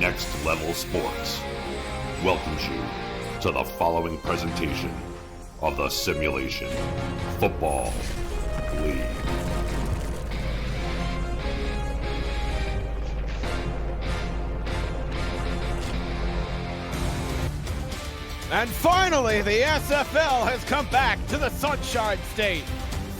Next Level Sports welcomes you to the following presentation of the Simulation Football League. And finally, the SFL has come back to the Sunshine State.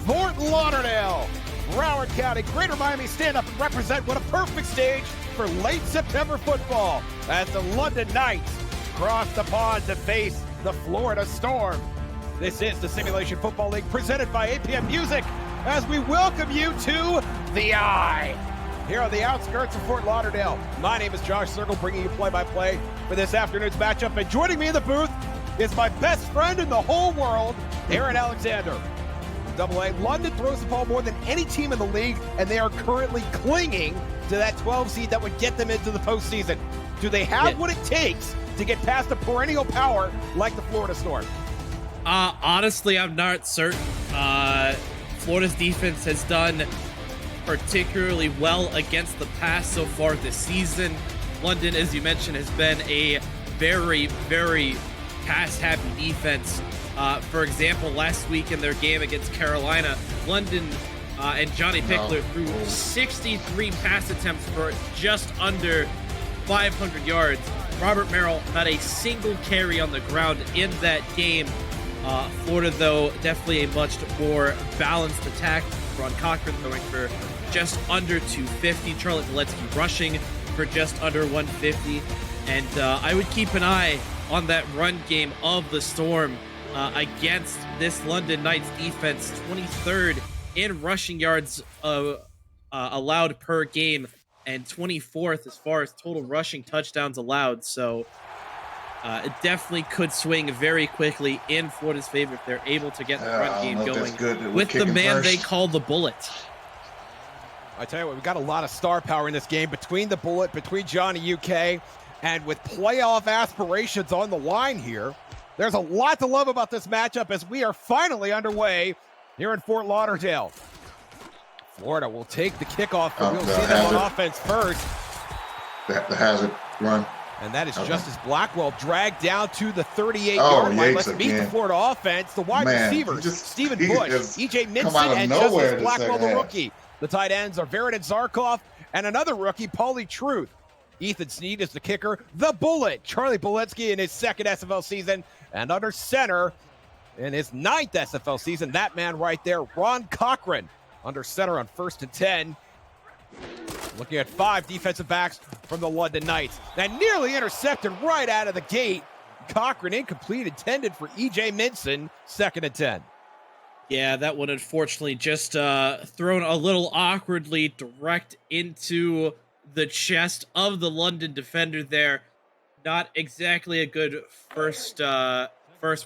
Fort Lauderdale, Broward County, Greater Miami stand up and represent what a perfect stage for late September football as the London Knights cross the pond to face the Florida Storm. This is the Simulation Football League presented by APM Music as we welcome you to the Eye. Here on the outskirts of Fort Lauderdale, my name is Josh Circle, bringing you play-by-play for this afternoon's matchup. And joining me in the booth is my best friend in the whole world, Aaron Alexander. AA, London throws the ball more than any team in the league, and they are currently clinging to that 12 seed that would get them into the postseason. Do they have what it takes to get past a perennial power like the Florida Storm? Honestly, I'm not certain. Florida's defense has done particularly well against the pass so far this season. London, as you mentioned, has been a very, very pass-happy defense. For example, last week in their game against Carolina, London and Johnny Pickler threw 63 pass attempts for just under 500 yards. Robert Merrill not a single carry on the ground in that game. Florida, though, definitely a much more balanced attack. Ron Cochran throwing for just under 250. Charlotte Galetsky rushing for just under 150. And I would keep an eye on that run game of the Storm against this London Knights defense. 23rd in rushing yards allowed per game and 24th as far as total rushing touchdowns allowed. So it definitely could swing very quickly in Florida's favor if they're able to get the run game going with the man they call the Bullet. I tell you what, we've got a lot of star power in this game between the Bullet, between Johnny UK, and with playoff aspirations on the line here. There's a lot to love about this matchup as we are finally underway here in Fort Lauderdale. Florida will take the kickoff, but we'll see them on offense first. The hazard run. And that is Justice Blackwell dragged down to the 38-yard line. Let's meet the Florida offense. The wide receivers, Stephen Bush, E.J. Minson, and Justice Blackwell, the rookie. The tight ends are Veridin Zarkov and another rookie, Paulie Truth. Ethan Sneed is the kicker. The Bullet, Charlie Boletsky in his second SFL season. And under center in his 9th SFL season, that man right there, Ron Cochran, under center on 1st and 10. Looking at 5 defensive backs from the London Knights. And nearly intercepted right out of the gate. Cochran incomplete, intended for E.J. Minson, 2nd and 10. Yeah, that one unfortunately just thrown a little awkwardly direct into the chest of the London defender there. Not exactly a good first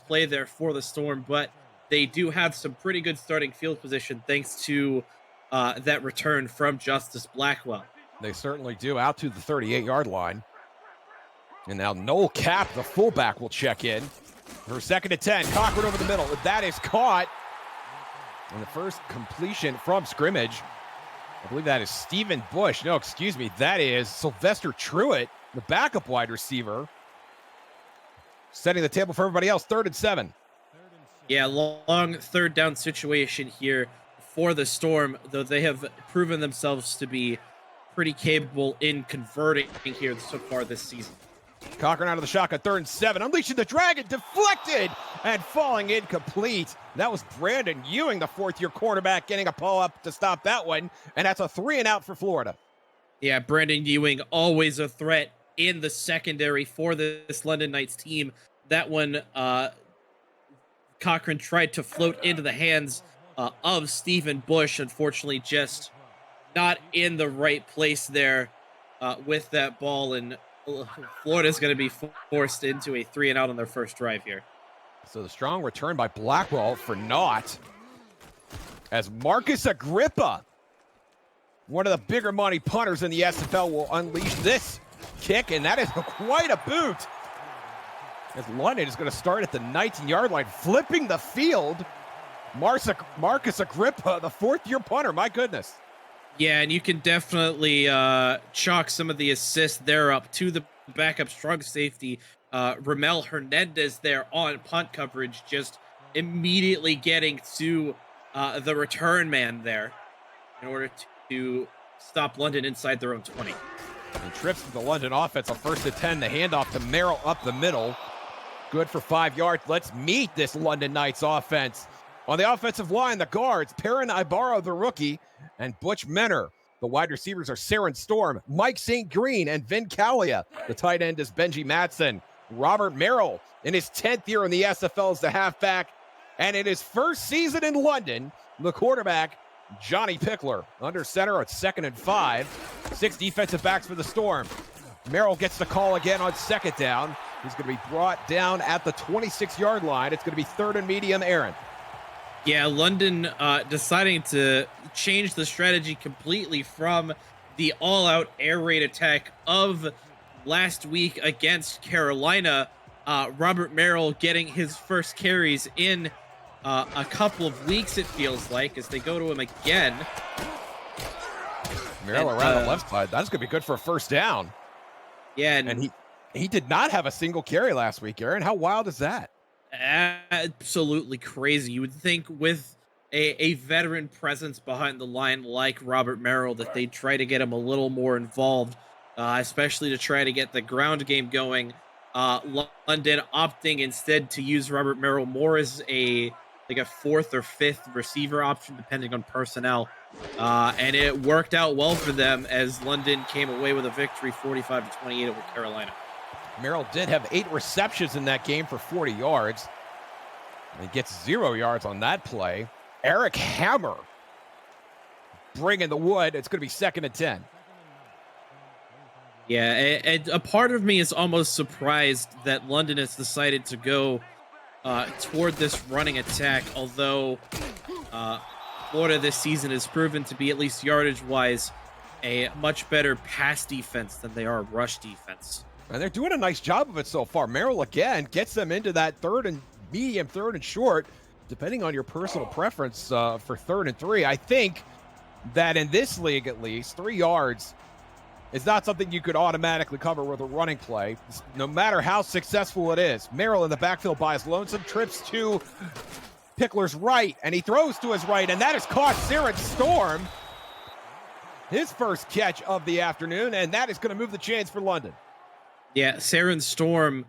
play there for the Storm, but they do have some pretty good starting field position thanks to that return from Justice Blackwell. They certainly do, out to the 38-yard line. And now Noel Cap, the fullback, will check in. For 2nd and 10, Cochran over the middle. That is caught. And the first completion from scrimmage, I believe that is Stephen Bush. No, excuse me, that is Sylvester Truitt, the backup wide receiver. Setting the table for everybody else, 3rd and 7. Yeah, long 3rd down situation here for the Storm, though they have proven themselves to be pretty capable in converting here so far this season. Cochran out of the shotgun, 3rd and 7. Unleashing the Dragon, deflected and falling incomplete. That was Brandon Ewing, the 4th-year quarterback, getting a pull up to stop that one. And that's a 3-and-out for Florida. Yeah, Brandon Ewing, always a threat in the secondary for this London Knights team. That one, Cochran tried to float into the hands of Stephen Bush. Unfortunately, just not in the right place there with that ball. And Florida's going to be forced into a 3-and-out on their first drive here. So the strong return by Blackwell for naught. As Marcus Agrippa, one of the bigger money punters in the SFL, will unleash this kick, and that is quite a boot. As London is going to start at the 19-yard line, flipping the field. Marcus Agrippa, the 4th-year punter, my goodness. Yeah, and you can definitely chalk some of the assists there up to the backup strong safety, Ramel Hernandez there on punt coverage, just immediately getting to the return man there in order to stop London inside their own 20. And trips to the London offense on 1st and 10. The handoff to Merrill up the middle. Good for 5 yards. Let's meet this London Knights offense. On the offensive line, the guards, Perrin Ibarra, the rookie, and Butch Menor. The wide receivers are Saren Storm, Mike St. Green, and Vin Calia. The tight end is Benji Matson. Robert Merrill, in his 10th year in the SFL, is the halfback. And in his first season in London, the quarterback, Johnny Pickler. Under center at 2nd and 5. 6 defensive backs for the Storm. Merrill gets the call again on 2nd down. He's going to be brought down at the 26-yard line. It's going to be 3rd and medium, Aaron. Yeah, London deciding to change the strategy completely from the all-out air raid attack of last week against Carolina. Robert Merrill getting his first carries in a couple of weeks, it feels like, as they go to him again. Merrill around the left side. That's going to be good for a 1st down. Yeah, and he did not have a single carry last week, Aaron. How wild is that? Absolutely crazy. You would think with a veteran presence behind the line like Robert Merrill that they'd try to get him a little more involved, especially to try to get the ground game going. London opting instead to use Robert Merrill more as a 4th or 5th receiver option, depending on personnel. And it worked out well for them as London came away with a victory 45-28 over Carolina. Merrill did have 8 receptions in that game for 40 yards. He gets 0 yards on that play. Eric Hammer bringing the wood. It's going to be 2nd and 10. Yeah, and a part of me is almost surprised that London has decided to go toward this running attack, although Florida this season has proven to be, at least yardage-wise, a much better pass defense than they are rush defense. And they're doing a nice job of it so far. Merrill, again, gets them into that 3rd and medium, 3rd and short, depending on your personal preference for 3rd and 3. I think that in this league, at least, 3 yards is not something you could automatically cover with a running play, no matter how successful it is. Merrill in the backfield by his lonesome, trips to Pickler's right, and he throws to his right, and that has caught Saren Storm. His first catch of the afternoon, and that is going to move the chains for London. Yeah, Saren Storm,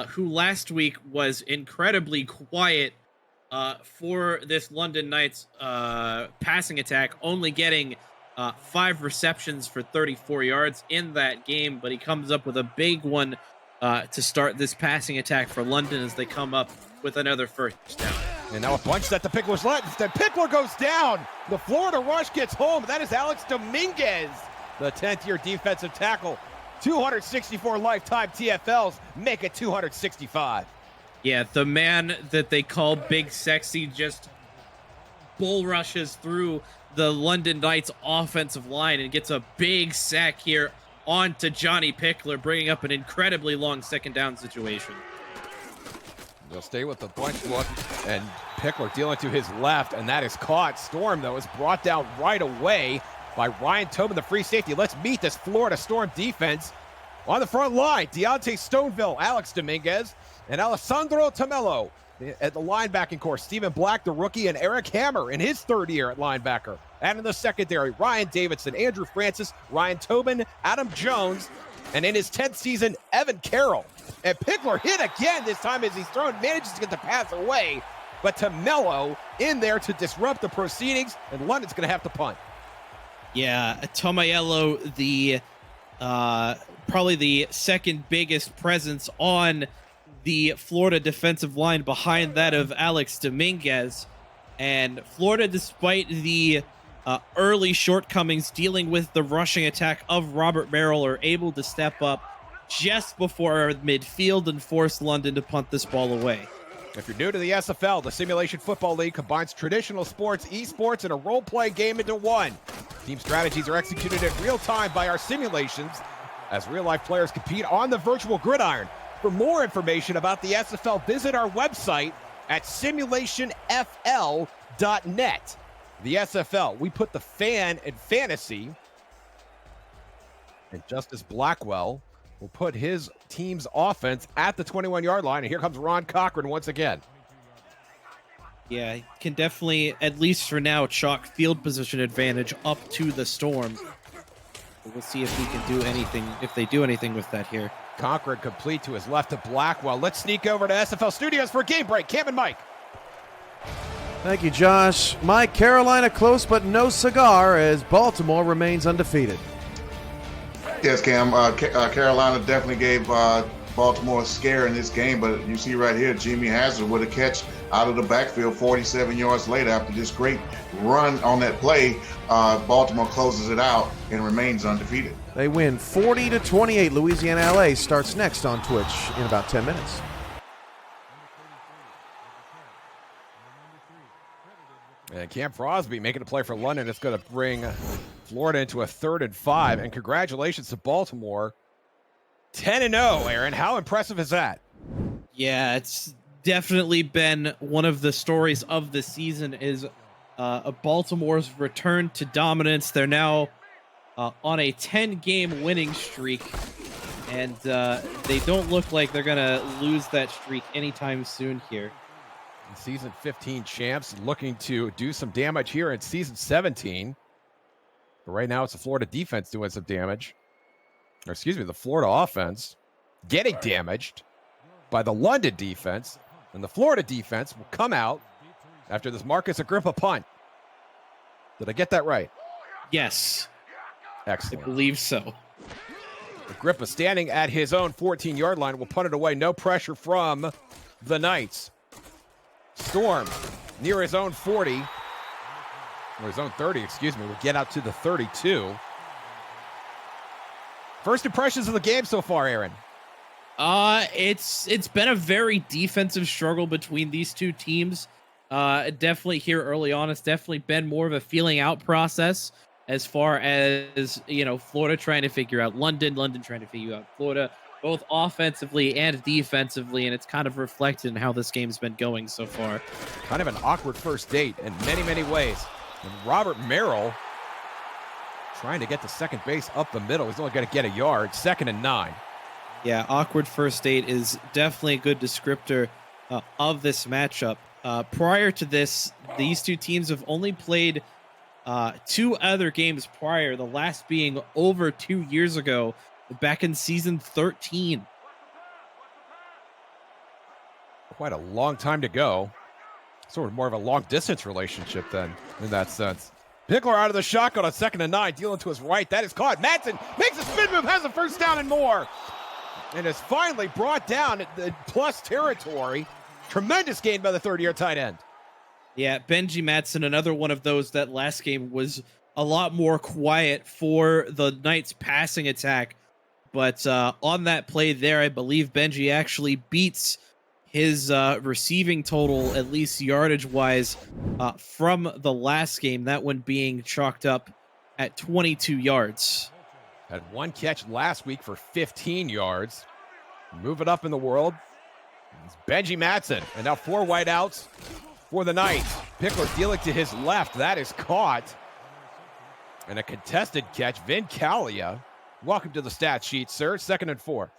who last week was incredibly quiet for this London Knights passing attack, only getting 5 receptions for 34 yards in that game, but he comes up with a big one to start this passing attack for London as they come up with another 1st down. And now a bunch set to Pickler's left. Then Pickler goes down. The Florida rush gets home. That is Alex Dominguez, the 10th-year defensive tackle. 264 lifetime TFLs, make it 265. Yeah, the man that they call Big Sexy just bull rushes through the London Knights offensive line and gets a big sack here onto Johnny Pickler, bringing up an incredibly long 2nd down situation. They'll stay with the bunch look, and Pickler dealing to his left, and that is caught. Storm, though, is brought down right away by Ryan Tobin, the free safety. Let's meet this Florida Storm defense. On the front line, Deontay Stoneville, Alex Dominguez, and Alessandro Tamello at the linebacking core. Stephen Black, the rookie, and Eric Hammer in his 3rd year at linebacker. And in the secondary, Ryan Davidson, Andrew Francis, Ryan Tobin, Adam Jones, and in his 10th season, Evan Carroll. And Pickler hit again this time as he's thrown, manages to get the pass away. But Tamello in there to disrupt the proceedings, and London's going to have to punt. Yeah, Tomayello, the probably the 2nd biggest presence on the Florida defensive line behind that of Alex Dominguez. And Florida, despite the early shortcomings dealing with the rushing attack of Robert Merrill, are able to step up just before midfield and force London to punt this ball away. If you're new to the SFL, the Simulation Football League combines traditional sports, esports, and a role-playing game into one. Team strategies are executed in real time by our simulations as real-life players compete on the virtual gridiron. For more information about the SFL, visit our website at simulationfl.net. the SFL. We put the fan in fantasy. And Justice Blackwell will put his team's offense at the 21-yard line. And here comes Ron Cochran once again. Yeah, he can definitely, at least for now, chalk field position advantage up to the Storm. We'll see if we can do anything, if they do anything with that here. Cochran complete to his left to Blackwell. Let's sneak over to SFL Studios for a game break. Cam and Mike. Thank you, Josh. Mike, Carolina close but no cigar as Baltimore remains undefeated. Yes, Cam. Carolina definitely gave Baltimore a scare in this game, but you see right here, Jimmy Hazard with a catch out of the backfield 47 yards later after this great run on that play. Baltimore closes it out and remains undefeated. They win 40-28. Louisiana LA starts next on Twitch in about 10 minutes. And Cam Crosby making a play for London. It's going to bring Florida into a 3rd and 5. And congratulations to Baltimore. 10-0, Aaron. How impressive is that? Yeah, it's definitely been one of the stories of the season is Baltimore's return to dominance. They're now on a 10-game winning streak, and they don't look like they're going to lose that streak anytime soon here. Season 15 champs looking to do some damage here in season 17. But right now it's the Florida defense doing some damage. Or excuse me, the Florida offense getting damaged by the London defense. And the Florida defense will come out after this Marcus Agrippa punt. Did I get that right? Yes. Excellent. I believe so. Agrippa standing at his own 14-yard line will punt it away. No pressure from the Knights. Storm near his own 40, or his own 30, excuse me, will get out to the 32. First impressions of the game so far, Aaron. It's been a very defensive struggle between these two teams. Definitely here early on, it's definitely been more of a feeling out process as far as, Florida trying to figure out London trying to figure out Florida, both offensively and defensively, and it's kind of reflected in how this game's been going so far. Kind of an awkward first date in many, many ways. And Robert Merrill trying to get to second base up the middle. He's only going to get a yard. 2nd and 9. Yeah, awkward first date is definitely a good descriptor of this matchup. Prior to this, these two teams have only played 2 other games prior, the last being over 2 years ago, back in season 13. Quite a long time to go. Sort of more of a long-distance relationship then, in that sense. Pickler out of the shotgun on 2nd and 9, dealing to his right. That is caught. Madsen makes a spin move, has a first down and more. And is finally brought down at the plus territory. Tremendous gain by the 30-year tight end. Yeah, Benji Madsen, another one of those that last game was a lot more quiet for the Knights passing attack. But on that play there, I believe Benji actually beats his receiving total, at least yardage-wise, from the last game, that one being chalked up at 22 yards. Had one catch last week for 15 yards. Move it up in the world. It's Benji Madsen. And now 4 wideouts for the Knights. Pickler dealing to his left. That is caught. And a contested catch. Vin Calia. Welcome to the stat sheet, sir. 2nd and 4.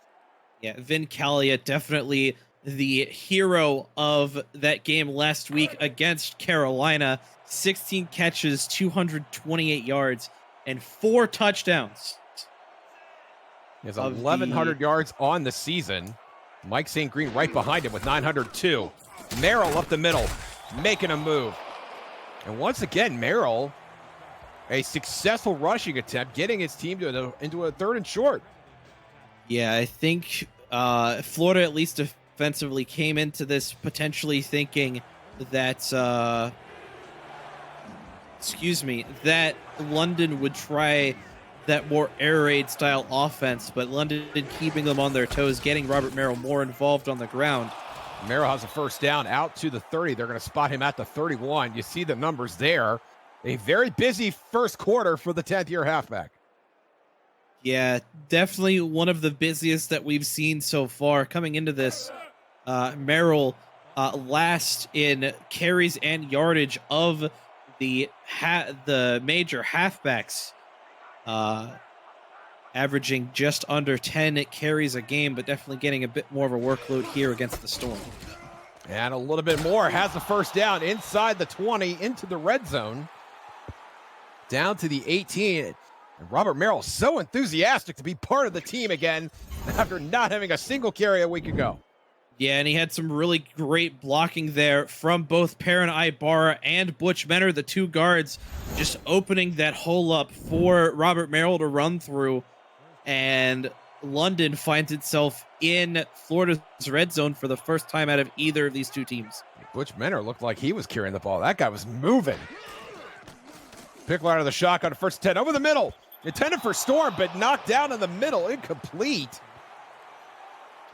Yeah, Vin Calia, definitely the hero of that game last week against Carolina. 16 catches, 228 yards, and 4 touchdowns. He has 1,100 yards on the season. Mike St. Green right behind him with 902. Merrill up the middle, making a move. And once again, Merrill, a successful rushing attempt, getting his team into a 3rd and short. Yeah, I think Florida, at least defensively, came into this potentially thinking that, that London would try that more air raid style offense, but London keeping them on their toes, getting Robert Merrill more involved on the ground. Merrill has a first down out to the 30. They're going to spot him at the 31. You see the numbers there. A very busy first quarter for the 10th-year halfback. Yeah, definitely one of the busiest that we've seen so far. Coming into this, Merrill last in carries and yardage of the major halfbacks averaging just under 10 carries a game, but definitely getting a bit more of a workload here against the Storm. And a little bit more. Has the first down inside the 20 into the red zone. Down to the 18. And Robert Merrill so enthusiastic to be part of the team again after not having a single carry a week ago. Yeah, and he had some really great blocking there from both Perrin Ibarra and Butch Menor, the two guards, just opening that hole up for Robert Merrill to run through. And London finds itself in Florida's red zone for the first time out of either of these two teams. Butch Menor looked like he was carrying the ball. That guy was moving. Pickler out of the shotgun, first 10 over the middle. Intended for Storm, but knocked down in the middle, incomplete.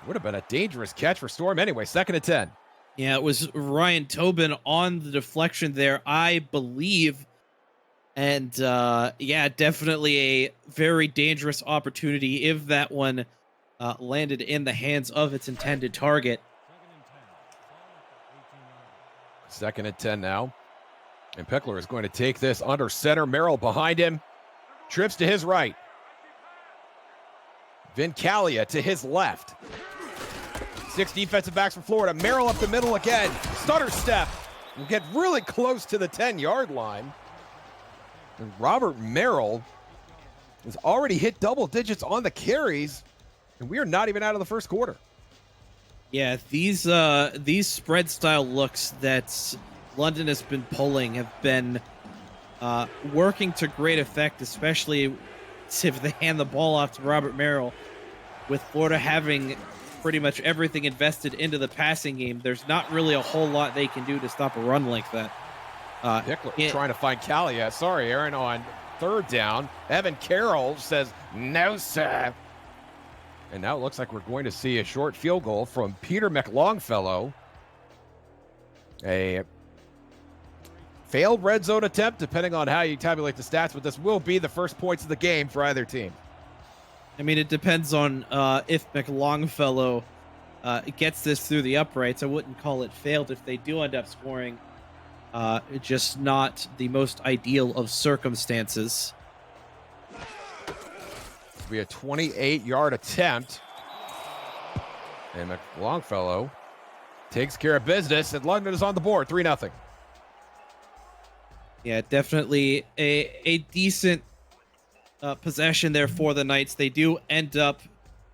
Would have been a dangerous catch for Storm anyway. 2nd and 10. Yeah, it was Ryan Tobin on the deflection there, I believe. And yeah, definitely a very dangerous opportunity if that one landed in the hands of its intended target. 2nd and 10 now. And Pickler is going to take this under center. Merrill behind him. Trips to his right. Vincalia to his left. 6 defensive backs for Florida. Merrill up the middle again. Stutter step. Will get really close to the 10-yard line. And Robert Merrill has already hit double digits on the carries, and we are not even out of the first quarter. Yeah, these spread style looks that London has been pulling have been working to great effect, especially if they hand the ball off to Robert Merrill. With Florida having pretty much everything invested into the passing game, there's not really a whole lot they can do to stop a run like that. Pickler trying to find Calia. Sorry, Aaron, on 3rd down. Evan Carroll says, no, sir. And now it looks like we're going to see a short field goal from Peter McLongfellow. A failed red zone attempt, depending on how you tabulate the stats, but this will be the first points of the game for either team. I mean, it depends on if McLongfellow gets this through the uprights. I wouldn't call it failed if they do end up scoring. Just not the most ideal of circumstances. It'll be a 28-yard attempt. And McLongfellow takes care of business, and London is on the board, 3-0. Yeah, definitely a decent possession there for the Knights. They do end up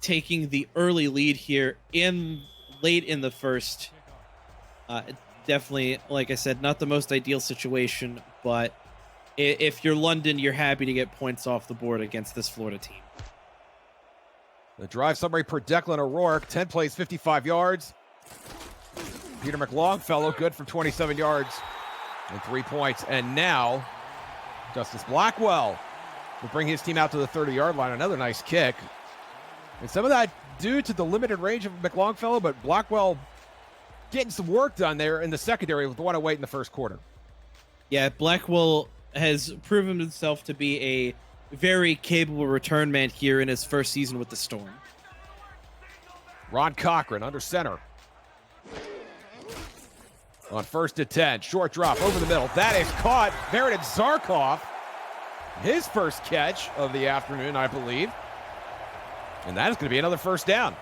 taking the early lead here late in the first. Definitely, like I said, not the most ideal situation, but if you're London, you're happy to get points off the board against this Florida team. The drive summary per Declan O'Rourke, 10 plays, 55 yards. Peter McLongfellow, good for 27 yards and 3 points. And now, Justice Blackwell will bring his team out to the 30-yard line. Another nice kick. And some of that due to the limited range of McLongfellow, but Blackwell getting some work done there in the secondary with 1:08 in the first quarter. Yeah, Blackwell has proven himself to be a very capable return man here in his first season with the Storm. Ron Cochran under center. On 1st and 10, short drop over the middle. That is caught. Meredith Zarkov, his first catch of the afternoon, I believe. And that is going to be another first down.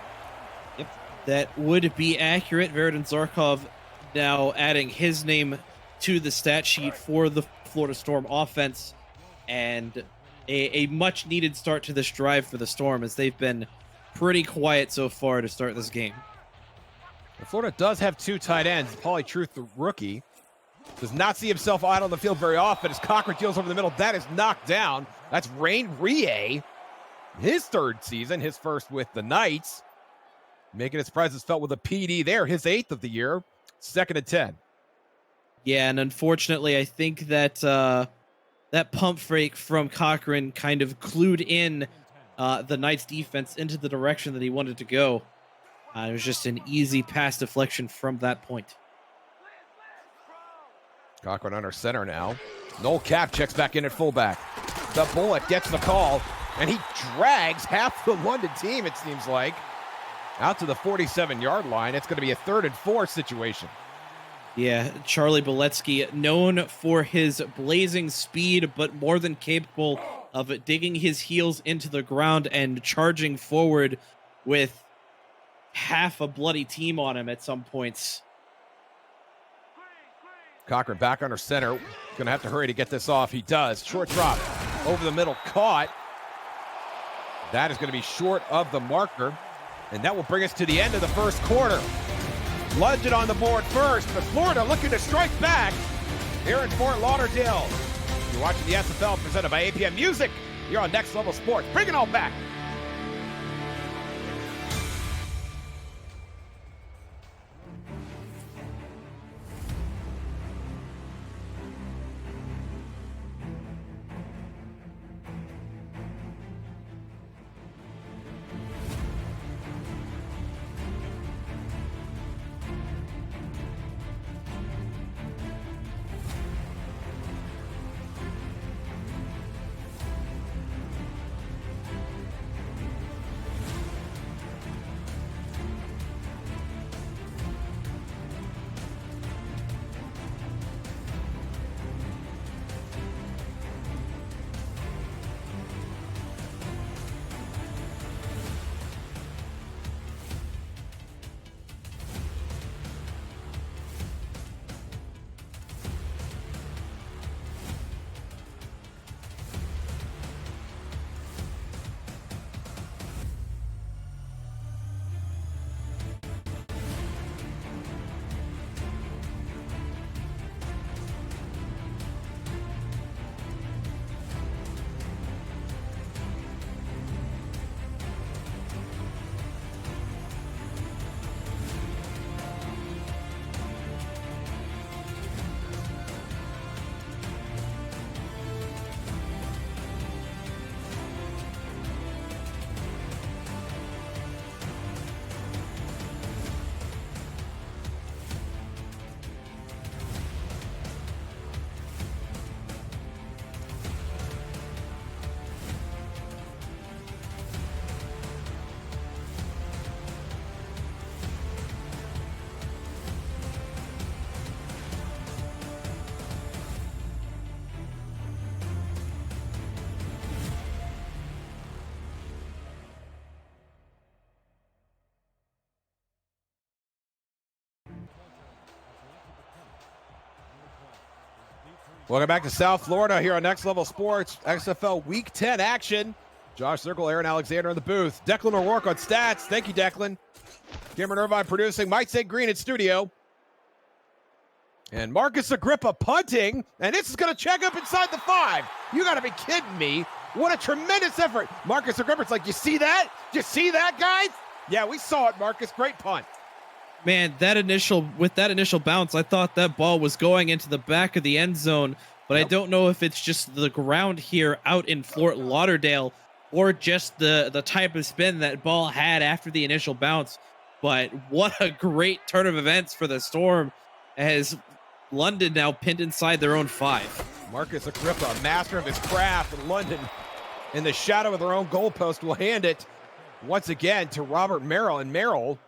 Yep, that would be accurate. Veridin Zarkov now adding his name to the stat sheet for the Florida Storm offense, and a much-needed start to this drive for the Storm, as they've been pretty quiet so far to start this game. Florida does have 2 tight ends. Pauly Truth, the rookie, does not see himself out on the field very often as Cochran deals over the middle. That is knocked down. That's Rain Rie, his 3rd season, his first with the Knights, making his presence felt with a PD there, his 8th of the year. 2nd and 10. Yeah, and unfortunately, I think that that pump fake from Cochran kind of clued in the Knights defense into the direction that he wanted to go. It was just an easy pass deflection from that point. Cochran under center now. Noel Cap checks back in at fullback. The Bullet gets the call, and he drags half the London team, it seems like, out to the 47-yard line. It's going to be a 3rd and 4 situation. Yeah, Charlie Boletsky, known for his blazing speed, but more than capable of digging his heels into the ground and charging forward with half a bloody team on him at some points. Cochran back under center. Gonna have to hurry to get this off. He does. Short drop over the middle, caught. That is going to be short of the marker, and that will bring us to the end of the first quarter. London on the board first, but Florida looking to strike back here in Fort Lauderdale. You're watching the SFL presented by APM Music. You're on Next Level Sports. Bring it all back. Welcome back to South Florida here on Next Level Sports. XFL Week 10 action. Josh Zirkle, Aaron Alexander in the booth. Declan O'Rourke on stats. Thank you, Declan. Cameron Irvine producing. Mike St. Green in studio. And Marcus Agrippa punting. And this is going to check up inside the 5. You got to be kidding me. What a tremendous effort. Marcus Agrippa's like, you see that? You see that, guys? Yeah, we saw it, Marcus. Great punt. Man, that initial bounce, I thought that ball was going into the back of the end zone, but I don't know if it's just the ground here out in Fort Lauderdale or just the type of spin that ball had after the initial bounce. But what a great turn of events for the Storm as London now pinned inside their own 5. Marcus Agrippa, master of his craft, and London in the shadow of their own goalpost will hand it once again to Robert Merrill, and Merrill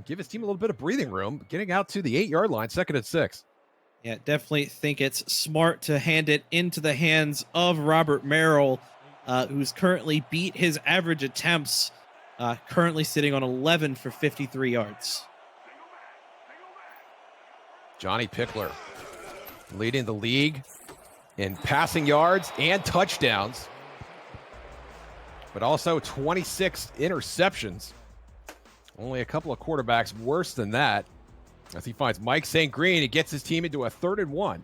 give his team a little bit of breathing room, getting out to the 8-yard line, 2nd and 6. Yeah, definitely think it's smart to hand it into the hands of Robert Merrill, who's currently beat his average attempts, currently sitting on 11 for 53 yards. Johnny Pickler leading the league in passing yards and touchdowns, but also 26 interceptions. Only a couple of quarterbacks worse than that. As he finds Mike St. Green, he gets his team into a 3rd and 1.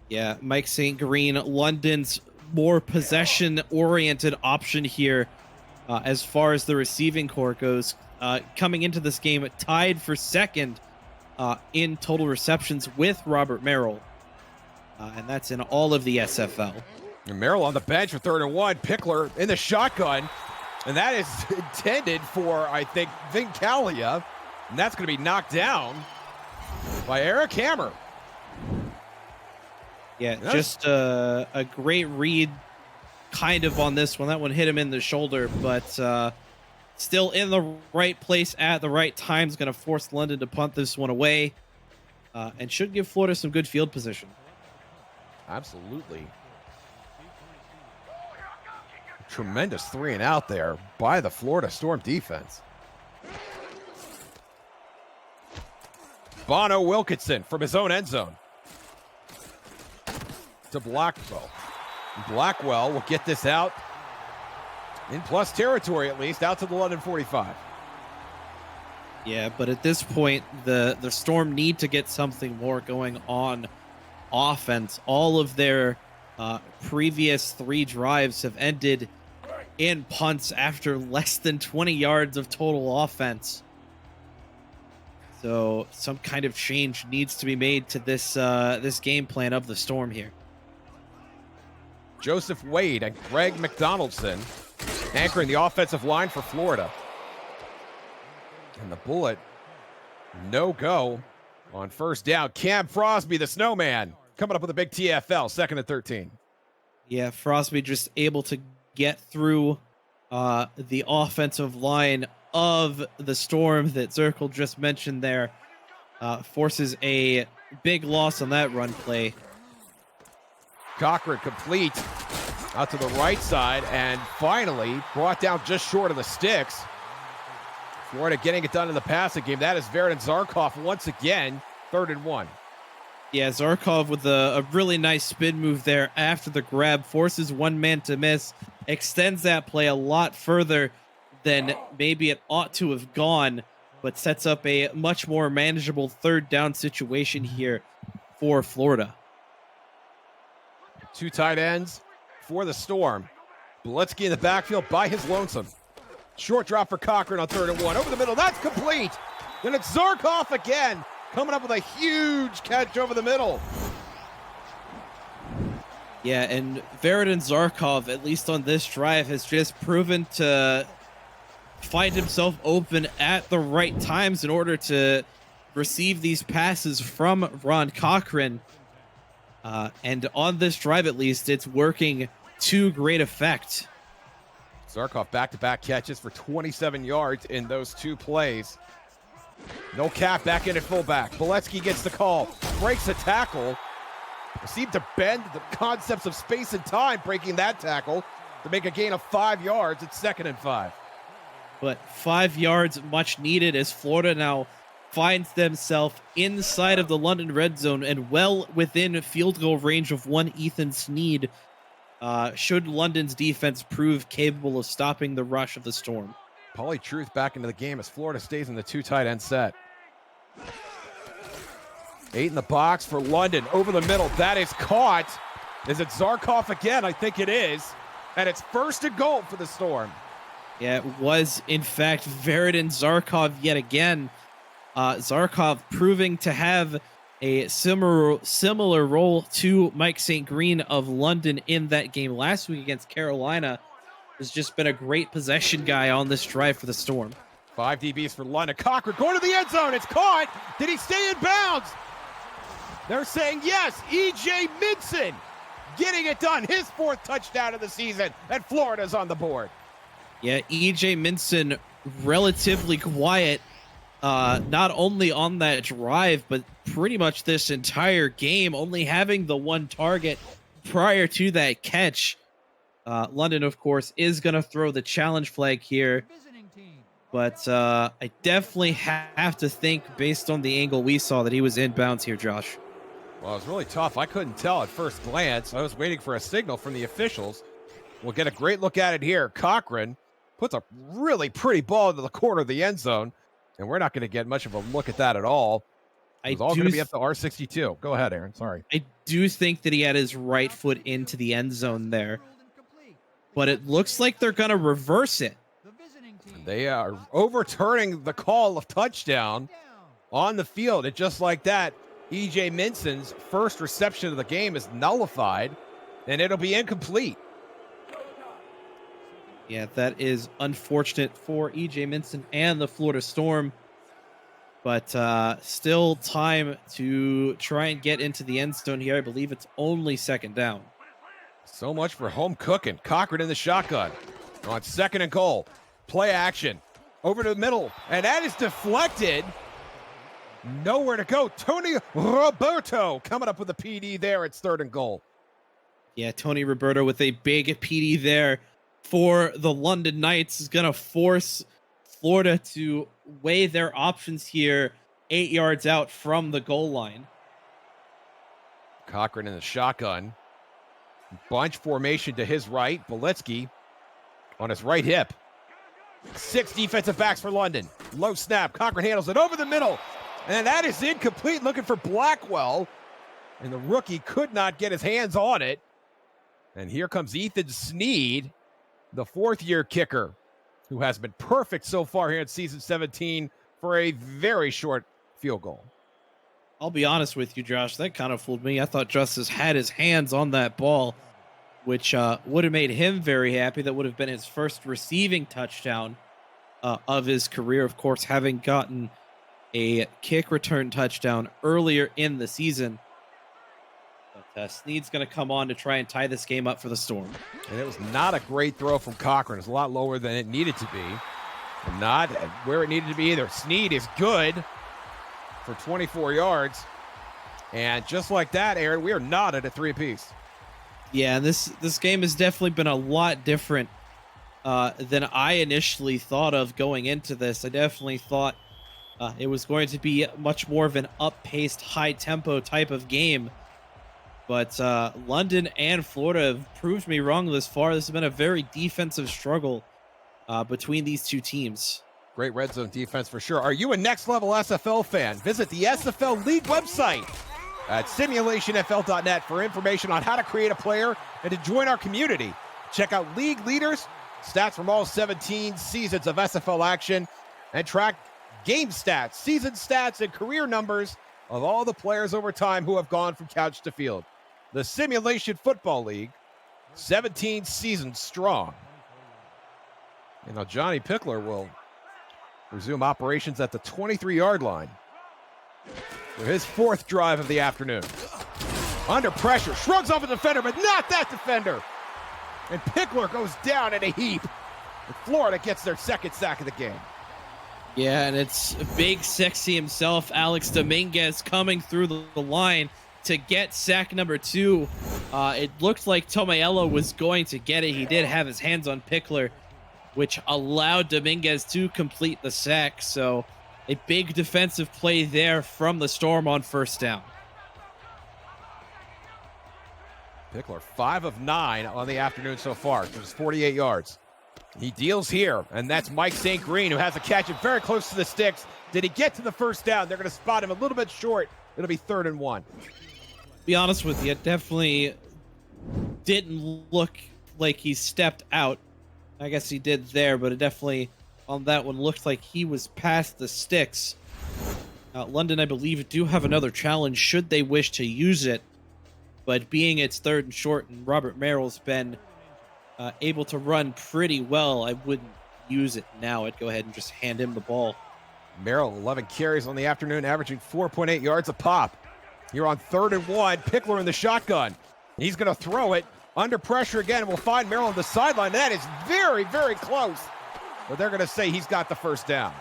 Yeah, Mike St. Green, London's more possession-oriented option here as far as the receiving corps goes. Coming into this game, tied for 2nd in total receptions with Robert Merrill. And that's in all of the SFL. And Merrill on the bench for 3rd and 1. Pickler in the shotgun. And that is intended for, I think, Vincalia. And that's going to be knocked down by Eric Hammer. Yeah, just a great read kind of on this one. That one hit him in the shoulder, but still in the right place at the right time is going to force London to punt this one away. and should give Florida some good field position. Absolutely. Tremendous 3 and out there by the Florida Storm defense. Bono Wilkinson from his own end zone to Blackwell. Blackwell will get this out in plus territory, at least, out to the London 45. Yeah, but at this point, the Storm need to get something more going on offense. All of their previous 3 drives have ended in punts after less than 20 yards of total offense. So some kind of change needs to be made to this game plan of the Storm here. Joseph Wade and Greg McDonaldson anchoring the offensive line for Florida. And the bullet, no go on first down. Cam Frosby, the snowman, coming up with a big TFL, 2nd and 13. Yeah, Frosby just able to get through the offensive line of the Storm that Zirkle just mentioned there. Forces a big loss on that run play. Cochran complete out to the right side and finally brought down just short of the sticks. Florida getting it done in the passing game. That is Veridin Zarkov once again, 3rd and 1. Yeah, Zarkov with a really nice spin move there after the grab, forces one man to miss, extends that play a lot further than maybe it ought to have gone, but sets up a much more manageable 3rd down situation here for Florida. 2 tight ends for the Storm. Beletsky in the backfield by his lonesome. Short drop for Cochran on 3rd and 1. Over the middle, that's complete. Then it's Zarkov again, coming up with a huge catch over the middle. Yeah, and Veridin Zarkov, at least on this drive, has just proven to find himself open at the right times in order to receive these passes from Ron Cochran. And on this drive, at least, it's working to great effect. Zarkov back-to-back catches for 27 yards in those 2 plays. No cap back in at fullback. Beletsky gets the call, breaks a tackle. Seemed to bend the concepts of space and time, breaking that tackle to make a gain of 5 yards. It's 2nd and 5. But 5 yards much needed as Florida now finds themselves inside of the London red zone and well within field goal range of one Ethan Sneed. Should London's defense prove capable of stopping the rush of the Storm. Pauly Truth back into the game as Florida stays in the 2 tight end set. 8 in the box for London. Over the middle. That is caught. Is it Zarkov again? I think it is. And it's 1st and goal for the Storm. Yeah, it was, in fact, Veridin Zarkov yet again. Zarkov proving to have a similar role to Mike St. Green of London in that game last week against Carolina. Has just been a great possession guy on this drive for the Storm. 5 DBs for London. Cochran going to the end zone. It's caught. Did he stay in bounds? They're saying yes. E.J. Minson getting it done. His 4th touchdown of the season. And Florida's on the board. Yeah, E.J. Minson relatively quiet. Not only on that drive, but pretty much this entire game, only having the 1 target prior to that catch. London, of course, is going to throw the challenge flag here. But I definitely have to think, based on the angle we saw, that he was inbounds here, Josh. Well, it was really tough. I couldn't tell at first glance. I was waiting for a signal from the officials. We'll get a great look at it here. Cochran puts a really pretty ball into the corner of the end zone. And we're not going to get much of a look at that at all. It's all going to be up to R62. Go ahead, Aaron. Sorry. I do think that he had his right foot into the end zone there. But it looks like they're going to reverse it. They are overturning the call of touchdown on the field. And just like that, E.J. Minson's first reception of the game is nullified, and it'll be incomplete. Yeah, that is unfortunate for E.J. Minson and the Florida Storm. But still time to try and get into the end zone here. I believe it's only 2nd down. So much for home cooking. Cochran in the shotgun on 2nd and goal. Play action over to the middle, and that is deflected. Nowhere to go. Tony Roberto coming up with a PD there. It's 3rd and goal. Yeah, Tony Roberto with a big PD there for the London Knights is going to force Florida to weigh their options here 8 yards out from the goal line. Cochran in the shotgun. Bunch formation to his right. Boletsky on his right hip. 6 defensive backs for London. Low snap. Cochran handles it over the middle. And that is incomplete. Looking for Blackwell. And the rookie could not get his hands on it. And here comes Ethan Sneed, the 4th-year kicker, who has been perfect so far here in season 17 for a very short field goal. I'll be honest with you, Josh. That kind of fooled me. I thought Justice had his hands on that ball, which would have made him very happy. That would have been his first receiving touchdown of his career. Of course, having gotten a kick return touchdown earlier in the season. But Sneed's going to come on to try and tie this game up for the Storm. And it was not a great throw from Cochran. It's a lot lower than it needed to be. And not where it needed to be either. Sneed is good for 24 yards. And just like that, Aaron, we are not at a 3 apiece. Yeah, and this game has definitely been a lot different than I initially thought of going into this. I definitely thought it was going to be much more of an up-paced, high-tempo type of game. But London and Florida have proved me wrong this far. This has been a very defensive struggle between these two teams. Great red zone defense for sure. Are you a Next Level SFL fan? Visit the SFL League website at simulationfl.net for information on how to create a player and to join our community. Check out league leaders, stats from all 17 seasons of SFL action, and track game stats, season stats, and career numbers of all the players over time who have gone from couch to field. The Simulation Football League, 17 seasons strong. And now Johnny Pickler will resume operations at the 23-yard line for his 4th drive of the afternoon. Under pressure, shrugs off a defender, but not that defender. And Pickler goes down in a heap. And Florida gets their 2nd sack of the game. Yeah, and it's big, sexy himself, Alex Dominguez, coming through the line to get sack number 2. It looked like Tomaello was going to get it. He did have his hands on Pickler, which allowed Dominguez to complete the sack. So a big defensive play there from the Storm on 1st down. Pickler, 5 of 9 on the afternoon so far. Just 48 yards. He deals here, and that's Mike St. Green, who has a catch it very close to the sticks. Did he get to the 1st down? They're going to spot him a little bit short. It'll be 3rd and 1. Be honest with you, it definitely didn't look like he stepped out. I guess he did there, but it definitely on that one looked like he was past the sticks. London, I believe, do have another challenge should they wish to use it. But being it's 3rd and short and Robert Merrill's been able to run pretty well, I wouldn't use it now. I'd go ahead and just hand him the ball. Merrill, 11 carries on the afternoon, averaging 4.8 yards a pop. You're on 3rd and 1. Pickler in the shotgun. He's going to throw it. Under pressure again. We'll find Merrill on the sideline. That is very, very close. But they're going to say he's got the 1st down.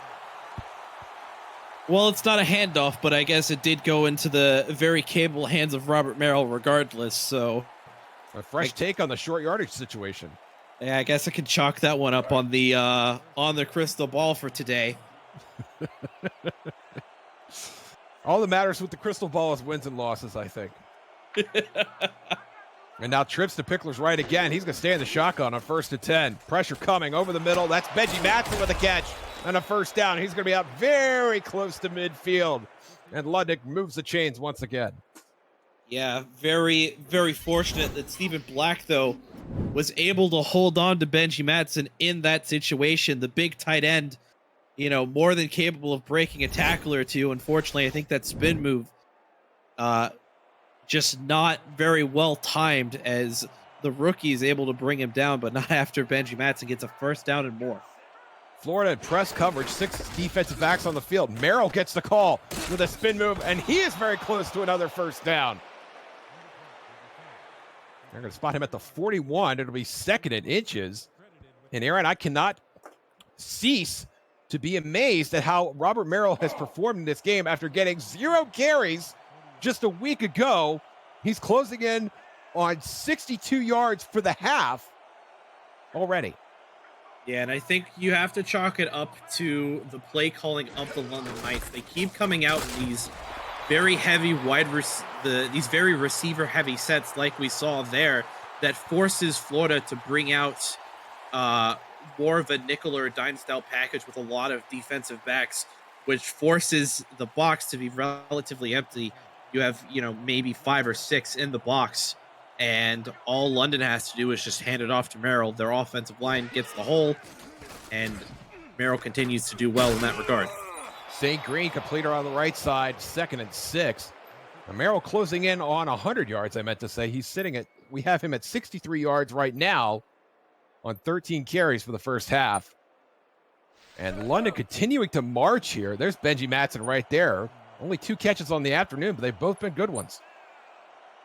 Well, it's not a handoff, but I guess it did go into the very capable hands of Robert Merrill regardless, so... A fresh take on the short yardage situation. Yeah, I guess I could chalk that one up on the crystal ball for today. All that matters with the crystal ball is wins and losses, I think. And now trips to Pickler's right again. He's going to stay in the shotgun on 1st and 10. Pressure coming over the middle. That's Benji Matson with a catch and a 1st down. He's going to be out very close to midfield. And Ludnick moves the chains once again. Yeah, very, very fortunate that Stephen Black, though, was able to hold on to Benji Matson in that situation. The big tight end, you know, more than capable of breaking a tackle or two. Unfortunately, I think that spin move just not very well timed as the rookie is able to bring him down, but not after Benji Matson gets a 1st down and more. Florida in press coverage, 6 defensive backs on the field. Merrill gets the call with a spin move, and he is very close to another 1st down. They're going to spot him at the 41. It'll be 2nd and inches. And Aaron, I cannot cease to be amazed at how Robert Merrill has performed in this game after getting 0 carries just a week ago. He's closing in on 62 yards for the half already. Yeah, and I think you have to chalk it up to the play calling of the London Knights. They keep coming out in these very heavy these very receiver heavy sets like we saw there that forces Florida to bring out more of a nickel or a dime style package with a lot of defensive backs, which forces the box to be relatively empty. You have, maybe 5 or 6 in the box, and all London has to do is just hand it off to Merrill. Their offensive line gets the hole, and Merrill continues to do well in that regard. St. Green completer on the right side, 2nd and 6. And Merrill closing in on 100 yards, I meant to say. We have him at 63 yards right now on 13 carries for the first half. And London continuing to march here. There's Benji Matson right there. Only 2 catches on the afternoon, but they've both been good ones.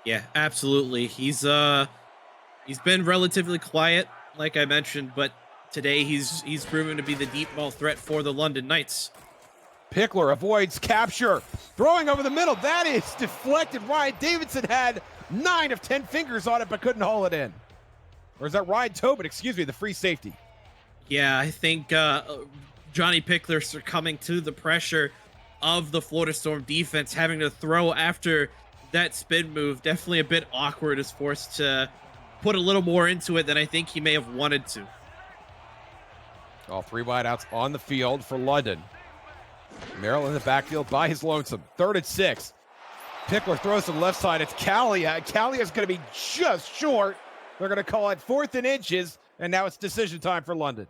Yeah, absolutely. He's been relatively quiet, like I mentioned, but today he's proven to be the deep ball threat for the London Knights. Pickler avoids capture. Throwing over the middle. That is deflected. Ryan Davidson had 9 of 10 fingers on it, but couldn't haul it in. Or is that Ryan Tobin? Excuse me, the free safety. Yeah, I think Johnny Pickler succumbing to the pressure of the Florida Storm defense, having to throw after that spin move. Definitely a bit awkward. Is forced to put a little more into it than I think he may have wanted to. All 3 wideouts on the field for London. Merrill in the backfield by his lonesome. 3rd and 6. Pickler throws to the left side. It's Calia. Calia's going to be just short. They're going to call it 4th and inches, and now it's decision time for London.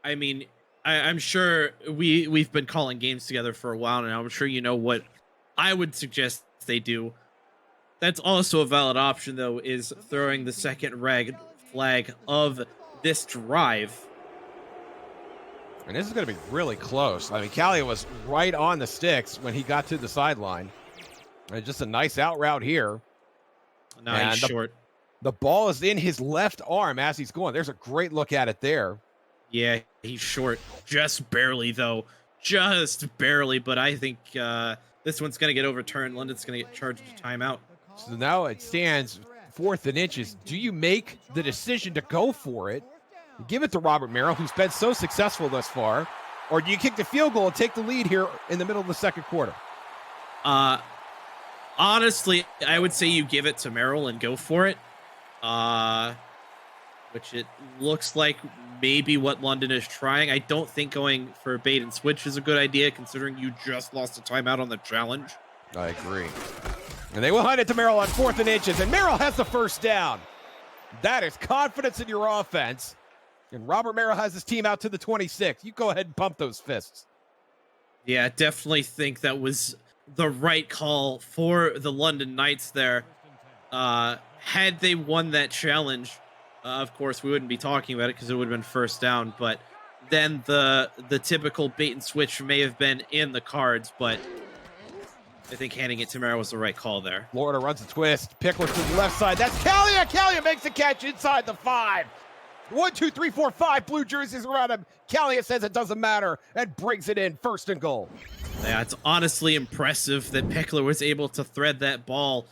I mean, I'm sure we've been calling games together for a while now. I'm sure you know what I would suggest they do. That's also a valid option, though, is throwing the second red flag of this drive. And this is going to be really close. I mean, Calia was right on the sticks when he got to the sideline. And just a nice out route here. Now he's short. The ball is in his left arm as he's going. There's a great look at it there. Yeah, he's short. Just barely, though. Just barely. But I think this one's going to get overturned. London's going to get charged a timeout. So now it stands 4th and inches. Do you make the decision to go for it? Give it to Robert Merrill, who's been so successful thus far, or do you kick the field goal and take the lead here in the middle of the second quarter? Honestly, I would say you give it to Merrill and go for it. Which it looks like maybe what London is trying. I don't think going for a bait and switch is a good idea, considering you just lost a timeout on the challenge. I agree. And they will hand it to Merrill on 4th and inches, and Merrill has the first down. That is confidence in your offense. And Robert Merrill has his team out to the 26. You go ahead and pump those fists. Yeah, definitely think that was the right call for the London Knights there. Had they won that challenge, of course, we wouldn't be talking about it because it would have been first down. But then the typical bait and switch may have been in the cards. But I think handing it to Merrill was the right call there. Florida runs a twist. Pickler to the left side. That's Calia. Calia makes the catch inside the 5. 1, 2, 3, 4, 5 blue jerseys around him. Calia says it doesn't matter and brings it in 1st and goal. Yeah, it's honestly impressive that Pickler was able to thread that ball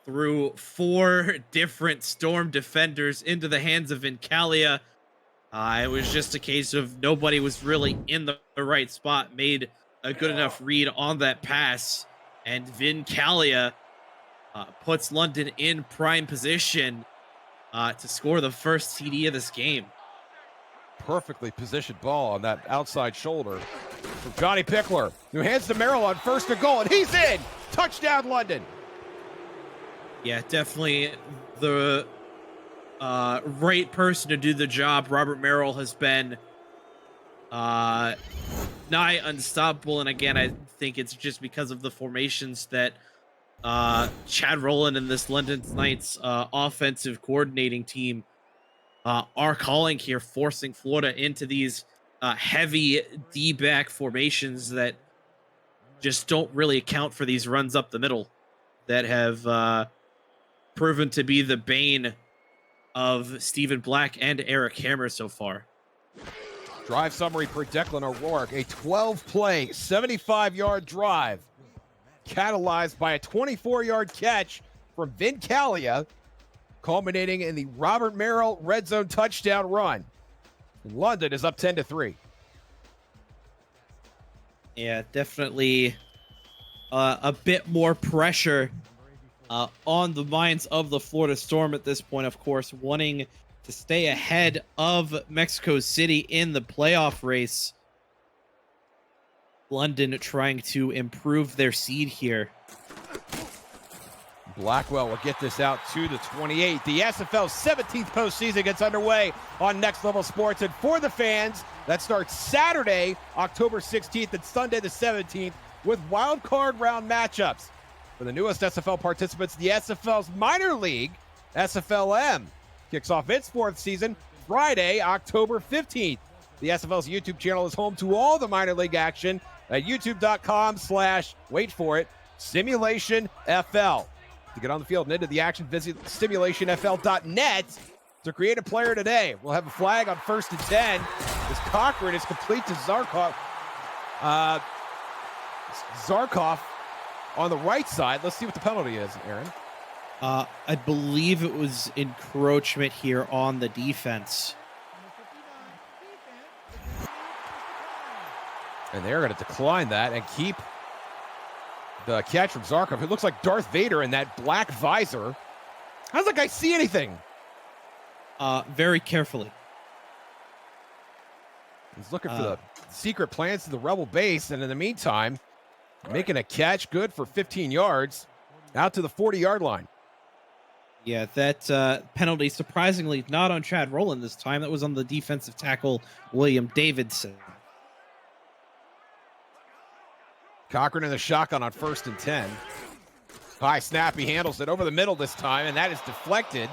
through 4 different Storm defenders into the hands of Calia. It was just a case of nobody was really in the right spot, made a good enough read on that pass, and Calia puts London in prime position to score the first TD of this game. Perfectly positioned ball on that outside shoulder from Johnny Pickler, who hands to Merrill on 1st and goal, and he's in! Touchdown, London! Yeah, definitely the right person to do the job. Robert Merrill has been nigh unstoppable, and again, I think it's just because of the formations that Chad Rowland and this London Knights offensive coordinating team are calling here, forcing Florida into these heavy D-back formations that just don't really account for these runs up the middle that have proven to be the bane of Stephen Black and Eric Hammer so far. Drive summary per Declan O'Rourke. A 12-play, 75-yard drive catalyzed by a 24-yard catch from Vin Calia, culminating in the Robert Merrill red zone touchdown run. London is up 10-3. Yeah, definitely a bit more pressure on the minds of the Florida Storm at this point, of course, wanting to stay ahead of Mexico City in the playoff race. London trying to improve their seed here. Blackwell will get this out to the 28. The SFL's 17th postseason gets underway on Next Level Sports. And for the fans, that starts Saturday, October 16th and Sunday the 17th with wild card round matchups. For the newest SFL participants, the SFL's minor league, SFLM, kicks off its 4th season Friday, October 15th. The SFL's YouTube channel is home to all the minor league action at youtube.com/ wait for it, Simulationfl. To get on the field and into the action, visit simulationfl.net to create a player today. We'll have a flag on 1st and 10 as Cochran is complete to Zarkov. Zarkov on the right side. Let's see what the penalty is, Aaron. I believe it was encroachment here on the defense. And they're going to decline that and keep the catch from Zarkov. It looks like Darth Vader in that black visor. How does that guy see anything? Very carefully. He's looking for the secret plans to the Rebel base, and in the meantime, making a catch good for 15 yards out to the 40-yard line. Yeah, that penalty, surprisingly, not on Chad Rowland this time. That was on the defensive tackle, William Davidson. Cochran in the shotgun on 1st and 10. High snap, he handles it over the middle this time, and that is deflected.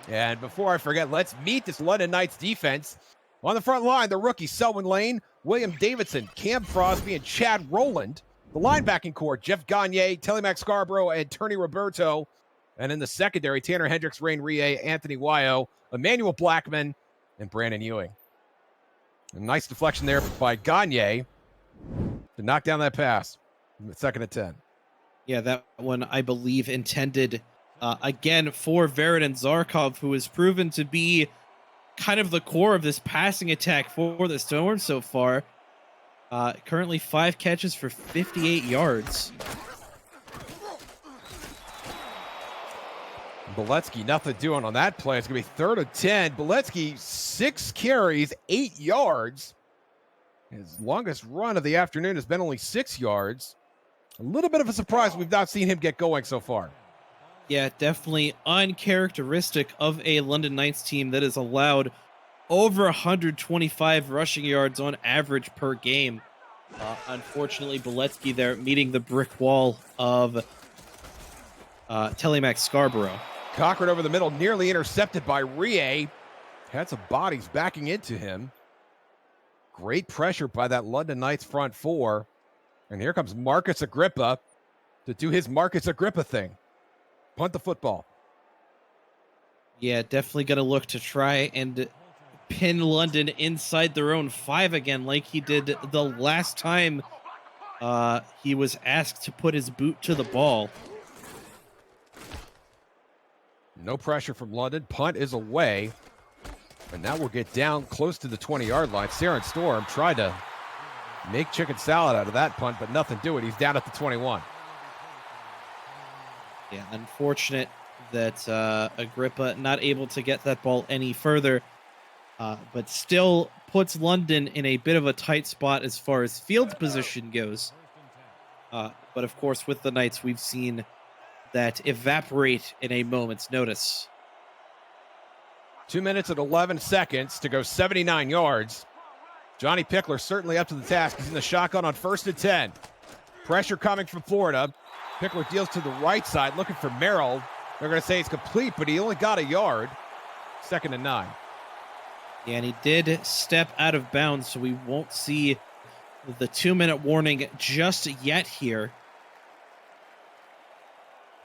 And before I forget, let's meet this London Knights defense. On the front line, the rookies Selwyn Lane, William Davidson, Cam Crosby, and Chad Rowland. The linebacking core, Jeff Gagne, Telemac Scarborough, and Turney Roberto. And in the secondary, Tanner Hendricks, Rain Rie, Anthony Wyo, Emmanuel Blackman, and Brandon Ewing. A nice deflection there by Gagne to knock down that pass. 2nd and 10. Yeah, that one, I believe, intended again for Veridin Zarkov, who has proven to be kind of the core of this passing attack for the Storm so far. Currently 5 catches for 58 yards. Beletsky, nothing doing on that play. It's going to be 3rd and 10. Beletsky, 6 carries, 8 yards. His longest run of the afternoon has been only 6 yards. A little bit of a surprise. We've not seen him get going so far. Yeah, definitely uncharacteristic of a London Knights team that has allowed over 125 rushing yards on average per game. Unfortunately, Beletsky there meeting the brick wall of Telemac Scarborough. Cochran over the middle, nearly intercepted by Rie. Had some bodies backing into him. Great pressure by that London Knights front four. And here comes Marcus Agrippa to do his Marcus Agrippa thing. Punt the football. Yeah, definitely going to look to try and pin London inside their own 5 again, like he did the last time he was asked to put his boot to the ball. No pressure from London. Punt is away. And now we'll get down close to the 20-yard line. Saren Storm tried to make chicken salad out of that punt, but nothing doing. He's down at the 21. Yeah, unfortunate that Agrippa not able to get that ball any further, but still puts London in a bit of a tight spot as far as field position goes. But of course, with the Knights, we've seen that evaporate in a moment's notice. 2 minutes and 11 seconds to go 79 yards. Johnny Pickler certainly up to the task. He's in the shotgun on 1st and 10. Pressure coming from Florida. Pickler deals to the right side, looking for Merrill. They're going to say it's complete, but he only got a yard. 2nd and 9. Yeah, and he did step out of bounds, so we won't see the 2-minute warning just yet here.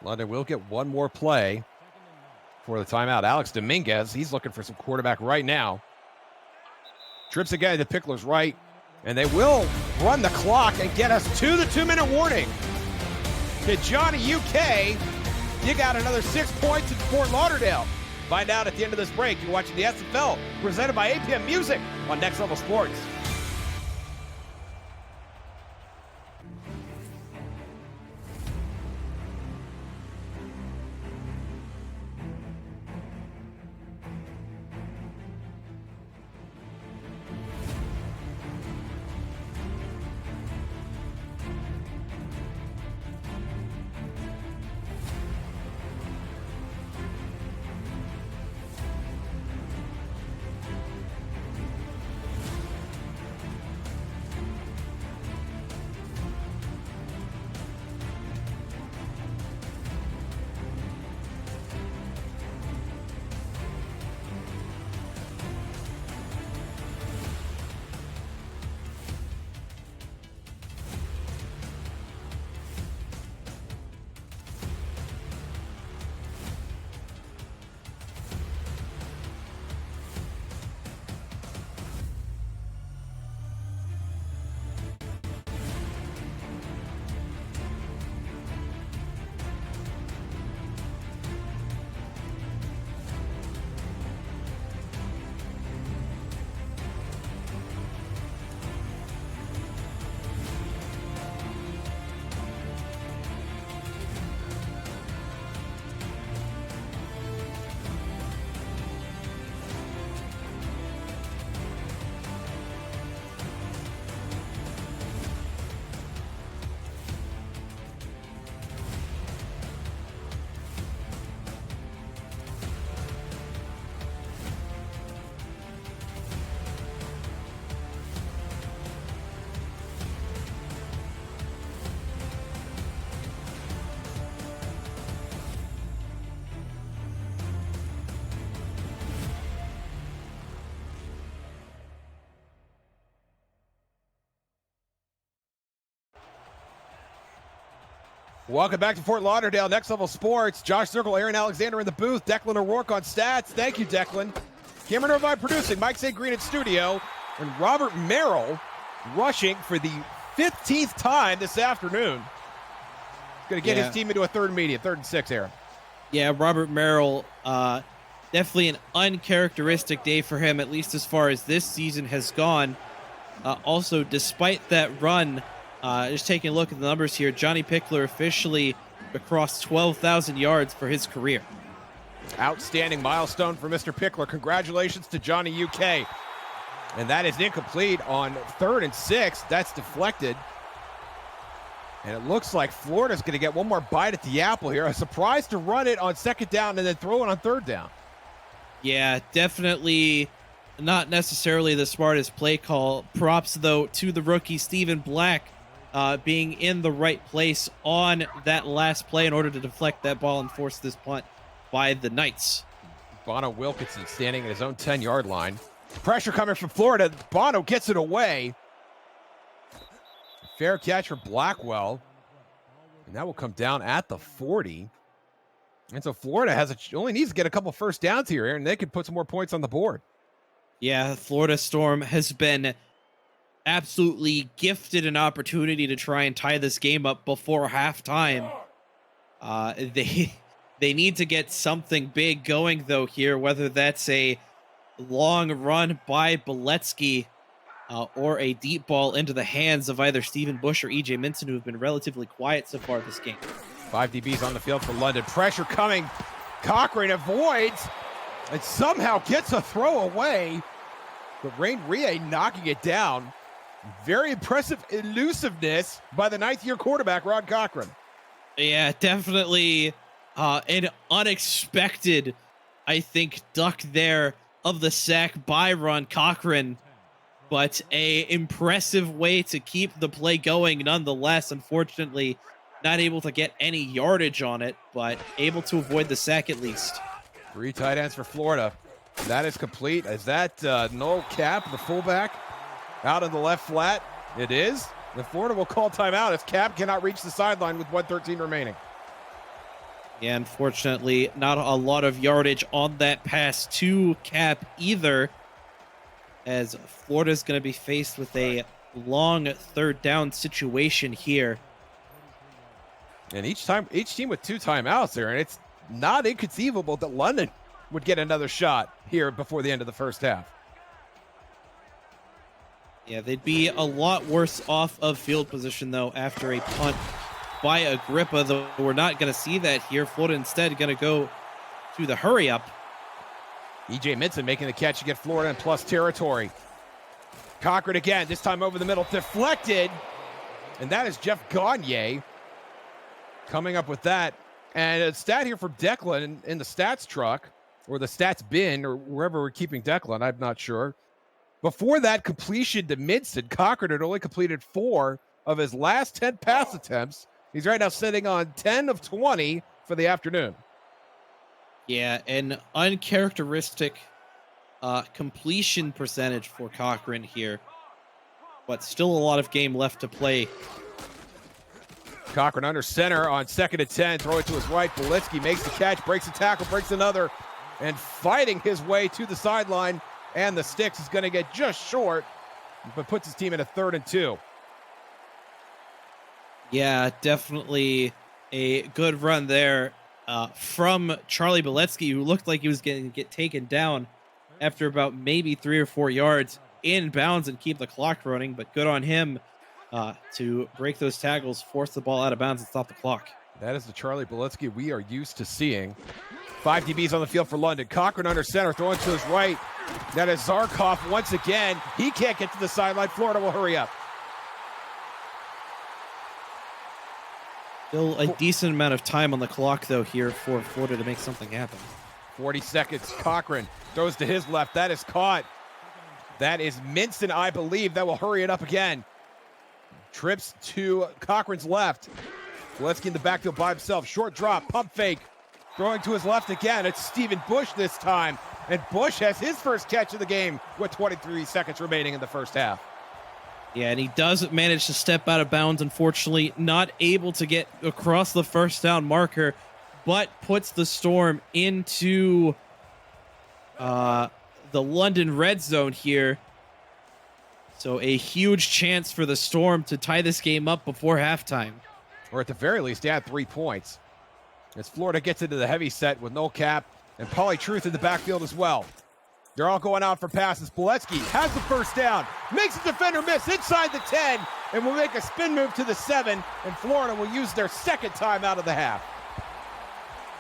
London will get one more play for the timeout. Alex Dominguez, he's looking for some quarterback right now. Trips again to Pickler's right, and they will run the clock and get us to the 2-minute warning. To Johnny UK, you got another 6 points in Fort Lauderdale. Find out at the end of this break. You're watching the SFL, presented by APM Music on Next Level Sports. Welcome back to Fort Lauderdale, Next Level Sports. Josh Zirkle, Aaron Alexander in the booth. Declan O'Rourke on stats. Thank you, Declan. Cameron Irvine producing. Mike St. Green in studio. And Robert Merrill rushing for the 15th time this afternoon. Going to get his team into a third and medium, 3rd and 6, Aaron. Yeah, Robert Merrill, definitely an uncharacteristic day for him, at least as far as this season has gone. Also, despite that run, just taking a look at the numbers here, Johnny Pickler officially across 12,000 yards for his career. Outstanding milestone for Mr. Pickler. Congratulations to Johnny UK. And that is incomplete on 3rd and 6. That's deflected. And it looks like Florida's going to get one more bite at the apple here. A surprise to run it on 2nd down and then throw it on 3rd down. Yeah, definitely not necessarily the smartest play call. Props, though, to the rookie Stephen Black being in the right place on that last play in order to deflect that ball and force this punt by the Knights. Bono Wilkinson standing at his own 10-yard line. Pressure coming from Florida. Bono gets it away. Fair catch for Blackwell. And that will come down at the 40. And so Florida only needs to get a couple first downs here, and they could put some more points on the board. Yeah, Florida Storm has been absolutely gifted an opportunity to try and tie this game up before halftime. They need to get something big going, though, here, whether that's a long run by Beletsky or a deep ball into the hands of either Stephen Bush or E.J. Minson, who have been relatively quiet so far this game. 5 DBs on the field for London. Pressure coming. Cochrane avoids and somehow gets a throw away. But Rain Rie knocking it down. Very impressive elusiveness by the 9th-year quarterback, Rod Cochran. Yeah, definitely an unexpected, I think, duck there of the sack by Ron Cochran. But a impressive way to keep the play going nonetheless. Unfortunately, not able to get any yardage on it, but able to avoid the sack at least. 3 tight ends for Florida. That is complete. Is that Noel Cap, the fullback, out in the left flat? It is. The Florida will call timeout as Cap cannot reach the sideline with 1:13 remaining. Yeah, unfortunately, not a lot of yardage on that pass to Cap either. as Florida's going to be faced with a long third down situation here. And each team with 2 timeouts there, and it's not inconceivable that London would get another shot here before the end of the first half. Yeah, they'd be a lot worse off of field position, though, after a punt by Agrippa, though we're not going to see that here. Florida instead going to go to the hurry-up. E.J. Minson making the catch to get Florida in plus territory. Cochran again, this time over the middle, deflected. And that is Jeff Gagne coming up with that. And a stat here for Declan in the stats truck, or the stats bin, or wherever we're keeping Declan, I'm not sure. Before that completion to Minson, Cochran had only completed 4 of his last 10 pass attempts. He's right now sitting on 10 of 20 for the afternoon. Yeah, an uncharacteristic completion percentage for Cochran here, but still a lot of game left to play. Cochran under center on 2nd and 10, throw it to his right. Belitsky makes the catch, breaks a tackle, breaks another, and fighting his way to the sideline, and the sticks is going to get just short, but puts his team in a 3rd and 2. Yeah, definitely a good run there from Charlie Beletsky, who looked like he was going to get taken down after about maybe 3 or 4 yards in bounds and keep the clock running, but good on him to break those tackles, force the ball out of bounds, and stop the clock. That is the Charlie Beletsky we are used to seeing. 5 DBs on the field for London. Cochran under center, throwing to his right. That is Zarkov once again. He can't get to the sideline. Florida will hurry up. Still a decent amount of time on the clock, though, here for Florida to make something happen. 40 seconds. Cochran throws to his left. That is caught. That is Minson, I believe. That will hurry it up again. Trips to Cochran's left. Beletsky in the backfield by himself. Short drop, pump fake. Throwing to his left again. It's Stephen Bush this time. And Bush has his first catch of the game with 23 seconds remaining in the first half. Yeah, and he does manage to step out of bounds, unfortunately, not able to get across the first down marker, but puts the Storm into the London red zone here. So a huge chance for the Storm to tie this game up before halftime. Or at the very least, add 3 points. As Florida gets into the heavy set with no cap and Pauly Truth in the backfield as well. They're all going out for passes. Beletsky has the first down, makes the defender miss inside the 10, and will make a spin move to the 7, and Florida will use their 2nd timeout of the half.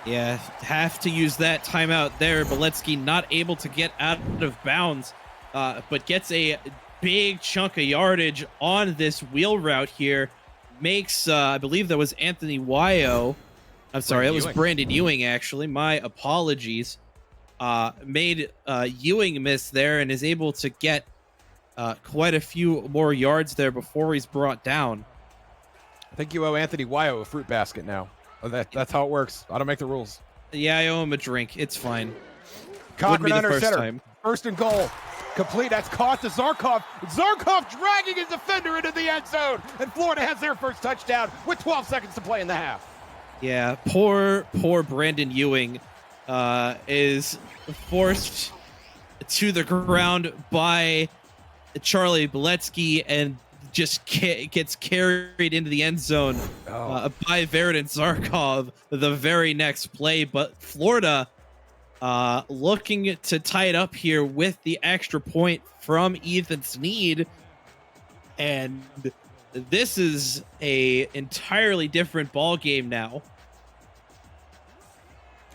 Yeah, have to use that timeout there. Beletsky not able to get out of bounds, but gets a big chunk of yardage on this wheel route here. Makes, I believe that was Anthony Wayo. I'm sorry, that was Brandon Ewing, actually. My apologies. Made Ewing miss there and is able to get quite a few more yards there before he's brought down. I think you owe Anthony Wayo a fruit basket now. That's how it works. I don't make the rules. Yeah, I owe him a drink. It's fine. Cochran under center. Time. 1st and goal. Complete. That's caught to Zarkov. Zarkov dragging his defender into the end zone. And Florida has their first touchdown with 12 seconds to play in the half. Yeah, poor Brandon Ewing is forced to the ground by Charlie Beletsky and just gets carried into the end zone by Veridin Zarkov the very next play. But Florida looking to tie it up here with the extra point from Ethan Sneed. And this is a entirely different ball game now.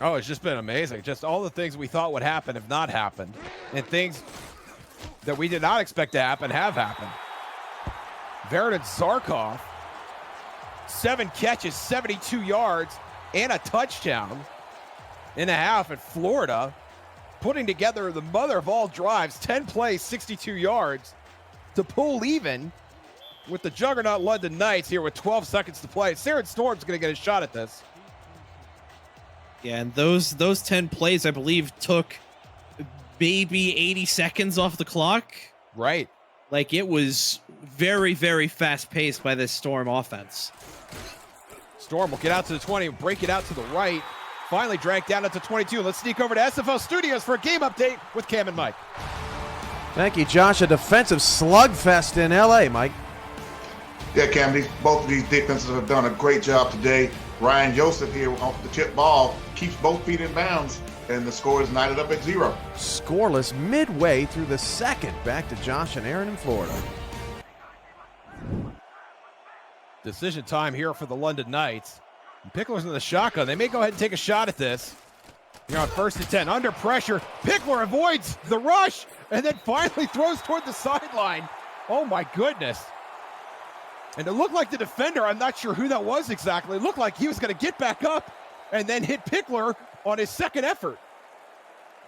Oh, it's just been amazing. Just all the things we thought would happen have not happened. And things that we did not expect to happen have happened. Veridin Zarkov, 7 catches, 72 yards, and a touchdown in a half at Florida, putting together the mother of all drives, 10 plays, 62 yards, to pull even with the juggernaut London Knights here with 12 seconds to play. Sarah Storm's going to get a shot at this. Yeah, and those 10 plays, I believe, took maybe 80 seconds off the clock. Right. Like, it was very, very fast-paced by this Storm offense. Storm will get out to the 20 and break it out to the right. Finally dragged down into 22. Let's sneak over to SFL Studios for a game update with Cam and Mike. Thank you, Josh. A defensive slugfest in L.A., Mike. Yeah, Cam, both of these defenses have done a great job today. Ryan Joseph here off the tip ball keeps both feet in bounds, and the score is knotted up at 0. Scoreless midway through the second. Back to Josh and Aaron in Florida. Decision time here for the London Knights. Pickler's in the shotgun. They may go ahead and take a shot at this. Here on 1st and 10, under pressure. Pickler avoids the rush and then finally throws toward the sideline. Oh my goodness. And it looked like the defender, I'm not sure who that was exactly, it looked like he was going to get back up and then hit Pickler on his second effort.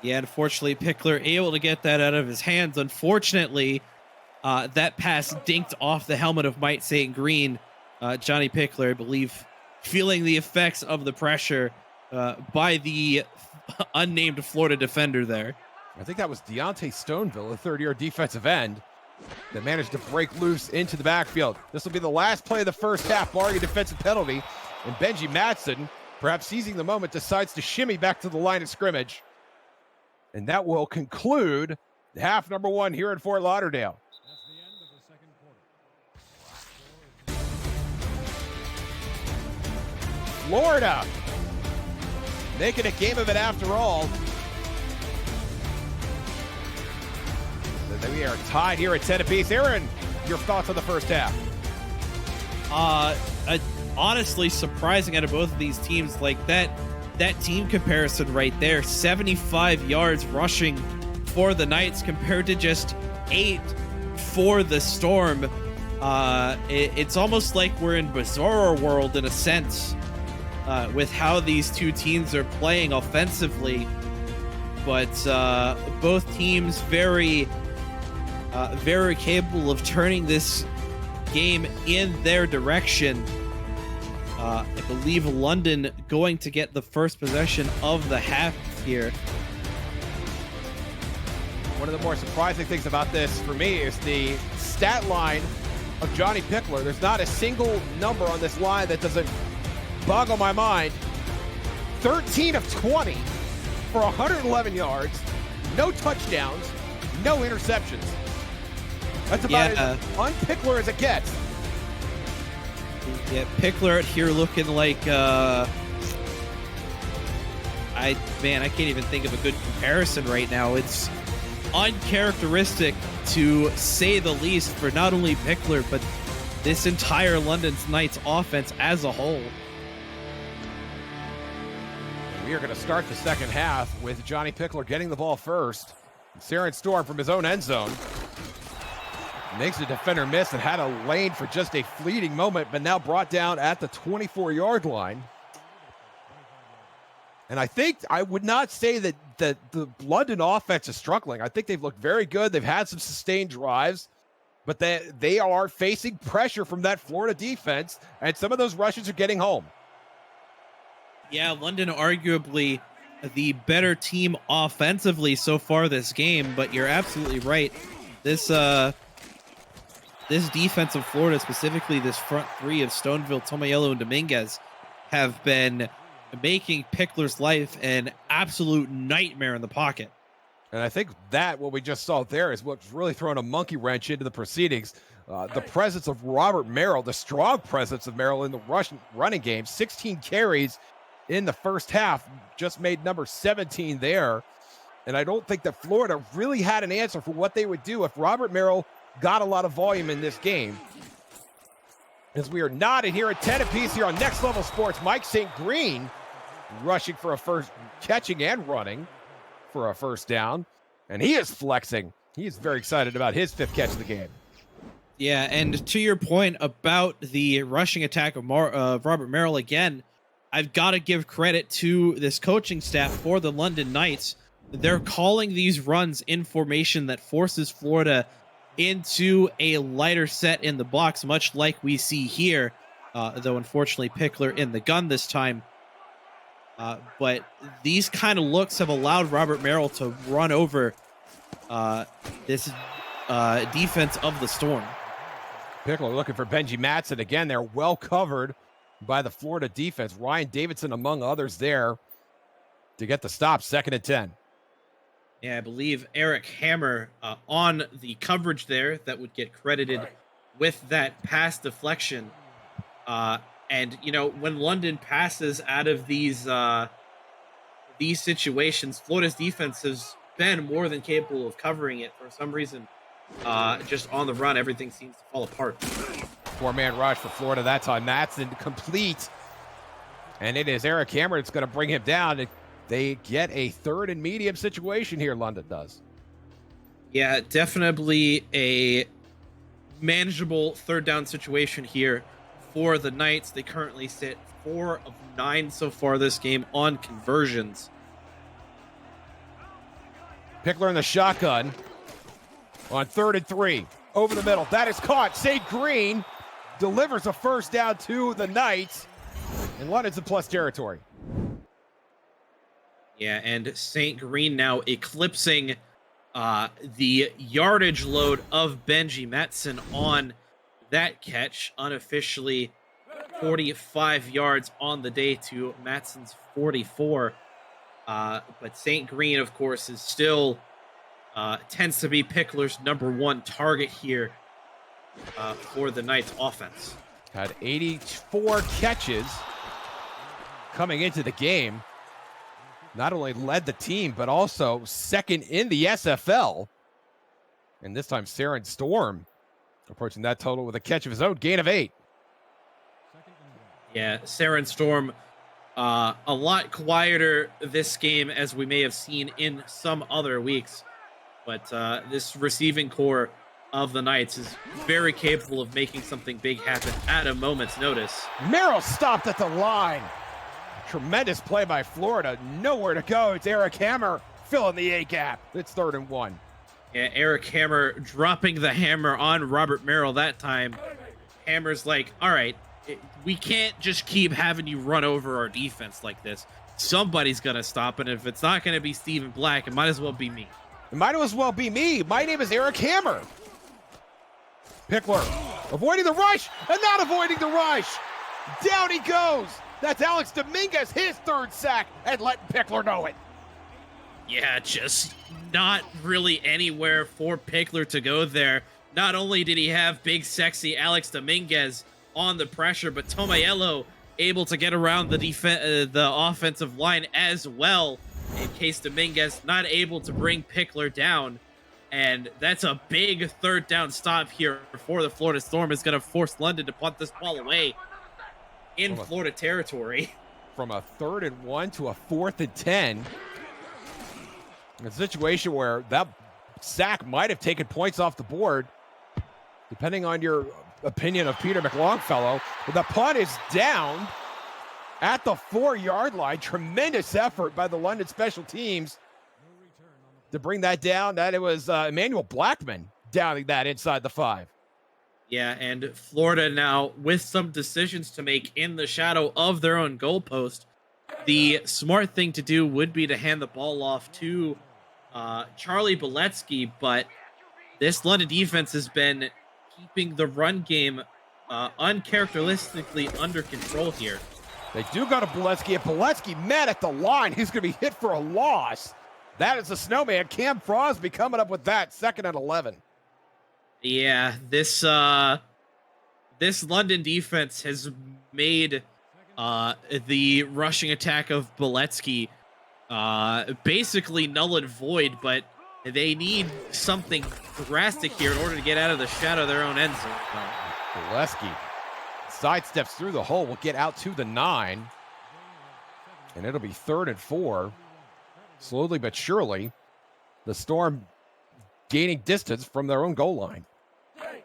Yeah, unfortunately, Pickler able to get that out of his hands. Unfortunately, that pass dinked off the helmet of Mike St. Green. Johnny Pickler, I believe, feeling the effects of the pressure by the unnamed Florida defender there. I think that was Deontay Stoneville, a third-year defensive end, that managed to break loose into the backfield. This will be the last play of the first half, barring a defensive penalty. And Benji Madsen, perhaps seizing the moment, decides to shimmy back to the line of scrimmage. And that will conclude half number 1 here in Fort Lauderdale. That's the end of the second quarter. Florida making a game of it after all. We are tied here at 10 apiece. Aaron, your thoughts on the first half? Honestly, surprising out of both of these teams. Like that team comparison right there, 75 yards rushing for the Knights compared to just 8 for the Storm. It's almost like we're in Bizarro World in a sense with how these two teams are playing offensively. But both teams very capable of turning this game in their direction. I believe London going to get the first possession of the half here. One of the more surprising things about this for me is the stat line of Johnny Pickler. There's not a single number on this line that doesn't boggle my mind. 13 of 20 for 111 yards, no touchdowns, no interceptions. That's about as un-Pickler as it gets. Yeah, Pickler here looking like I can't even think of a good comparison right now. It's uncharacteristic to say the least for not only Pickler but this entire London Knights offense as a whole. We are going to start the second half with Johnny Pickler getting the ball first. Saren Storm from his own end zone makes the defender miss and had a lane for just a fleeting moment, but now brought down at the 24-yard line. And I think I would not say that the London offense is struggling. I think they've looked very good. They've had some sustained drives, but they are facing pressure from that Florida defense, and some of those rushes are getting home. Yeah, London arguably the better team offensively so far this game, but you're absolutely right. This defense of Florida, specifically this front three of Stoneville, Tomayello, and Dominguez, have been making Pickler's life an absolute nightmare in the pocket. And I think that what we just saw there is what's really thrown a monkey wrench into the proceedings. The presence of Robert Merrill, the strong presence of Merrill in the running game, 16 carries in the first half, just made number 17 there. And I don't think that Florida really had an answer for what they would do if Robert Merrill got a lot of volume in this game. As we are knotted here at 10 apiece here on Next Level Sports, Mike St. Green rushing for a first, catching and running for a first down. And he is flexing. He is very excited about his 5th catch of the game. Yeah, and to your point about the rushing attack of Robert Merrill again, I've got to give credit to this coaching staff for the London Knights. They're calling these runs in formation that forces Florida into a lighter set in the box, much like we see here, though unfortunately Pickler in the gun this time. But these kind of looks have allowed Robert Merrill to run over this defense of the Storm. Pickler looking for Benji Madsen. Again, they're well covered by the Florida defense. Ryan Davidson among others there to get the stop. 2nd and 10. Yeah, I believe Eric Hammer on the coverage there that would get credited with that pass deflection. And you know, when London passes out of these situations, Florida's defense has been more than capable of covering it. For some reason, just on the run, everything seems to fall apart. 4-man rush for Florida. That's on Matson, complete. And it is Eric Hammer that's going to bring him down. They get a 3rd and medium situation here, London does. Yeah, definitely a manageable 3rd down situation here for the Knights. They currently sit 4 of 9 so far this game on conversions. Pickler in the shotgun on 3rd and 3. Over the middle. That is caught. St. Green delivers a 1st down to the Knights. And London's in plus territory. Yeah, and St. Green now eclipsing the yardage load of Benji Matson on that catch. Unofficially 45 yards on the day to Matson's 44. But St. Green, of course, is still tends to be Pickler's #1 target here for the Knights offense. Had 84 catches coming into the game. Not only led the team, but also 2nd in the SFL. And this time, Saren Storm approaching that total with a catch of his own, gain of 8. Yeah, Saren Storm, a lot quieter this game as we may have seen in some other weeks. But this receiving core of the Knights is very capable of making something big happen at a moment's notice. Merrill stopped at the line. Tremendous play by Florida. Nowhere to go. It's Eric Hammer filling the A gap. It's 3rd and 1. Yeah, Eric Hammer dropping the hammer on Robert Merrill that time. Hammer's like, all right, we can't just keep having you run over our defense like this. Somebody's going to stop it. And if it's not going to be Stephen Black, it might as well be me. It might as well be me. My name is Eric Hammer. Pickler avoiding the rush and not avoiding the rush. Down he goes. That's Alex Dominguez, his 3rd sack, and letting Pickler know it. Yeah, just not really anywhere for Pickler to go there. Not only did he have big, sexy Alex Dominguez on the pressure, but Tomayello able to get around the offensive line as well, in case Dominguez not able to bring Pickler down. And that's a big 3rd down stop here for the Florida Storm. Is going to force London to punt this ball away in Florida territory. From a 3rd and 1 to a 4th and 10. A situation where that sack might have taken points off the board, depending on your opinion of Peter McLongfellow. But the punt is down at the 4-yard line. Tremendous effort by the London special teams to bring that down. That it was Emmanuel Blackman downing that inside the 5. Yeah, and Florida now with some decisions to make in the shadow of their own goalpost. The smart thing to do would be to hand the ball off to Charlie Beletsky, but this London defense has been keeping the run game uncharacteristically under control here. They do go to Beletsky, and Beletsky met at the line. He's going to be hit for a loss. That is the snowman. Cam Frosby coming up with that, 2nd and 11. Yeah, this London defense has made the rushing attack of Beletsky basically null and void, but they need something drastic here in order to get out of the shadow of their own end zone. Beletsky sidesteps through the hole. Will get out to the 9. And it'll be 3rd and 4. Slowly but surely, the Storm gaining distance from their own goal line.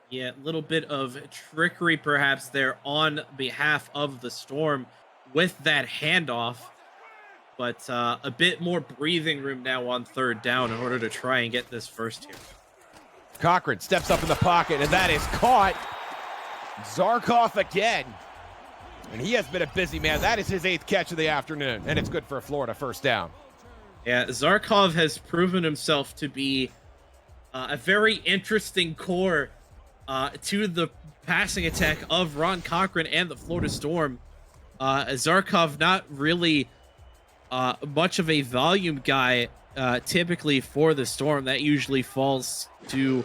Yeah, a little bit of trickery perhaps there on behalf of the Storm with that handoff. But a bit more breathing room now on 3rd down in order to try and get this first here. Cochran steps up in the pocket, and that is caught. Zarkov again. And he has been a busy man. That is his 8th catch of the afternoon, and it's good for a Florida 1st down. Yeah, Zarkov has proven himself to be a very interesting core to the passing attack of Ron Cochran and the Florida Storm. Zarkov not really much of a volume guy typically for the Storm, that usually falls to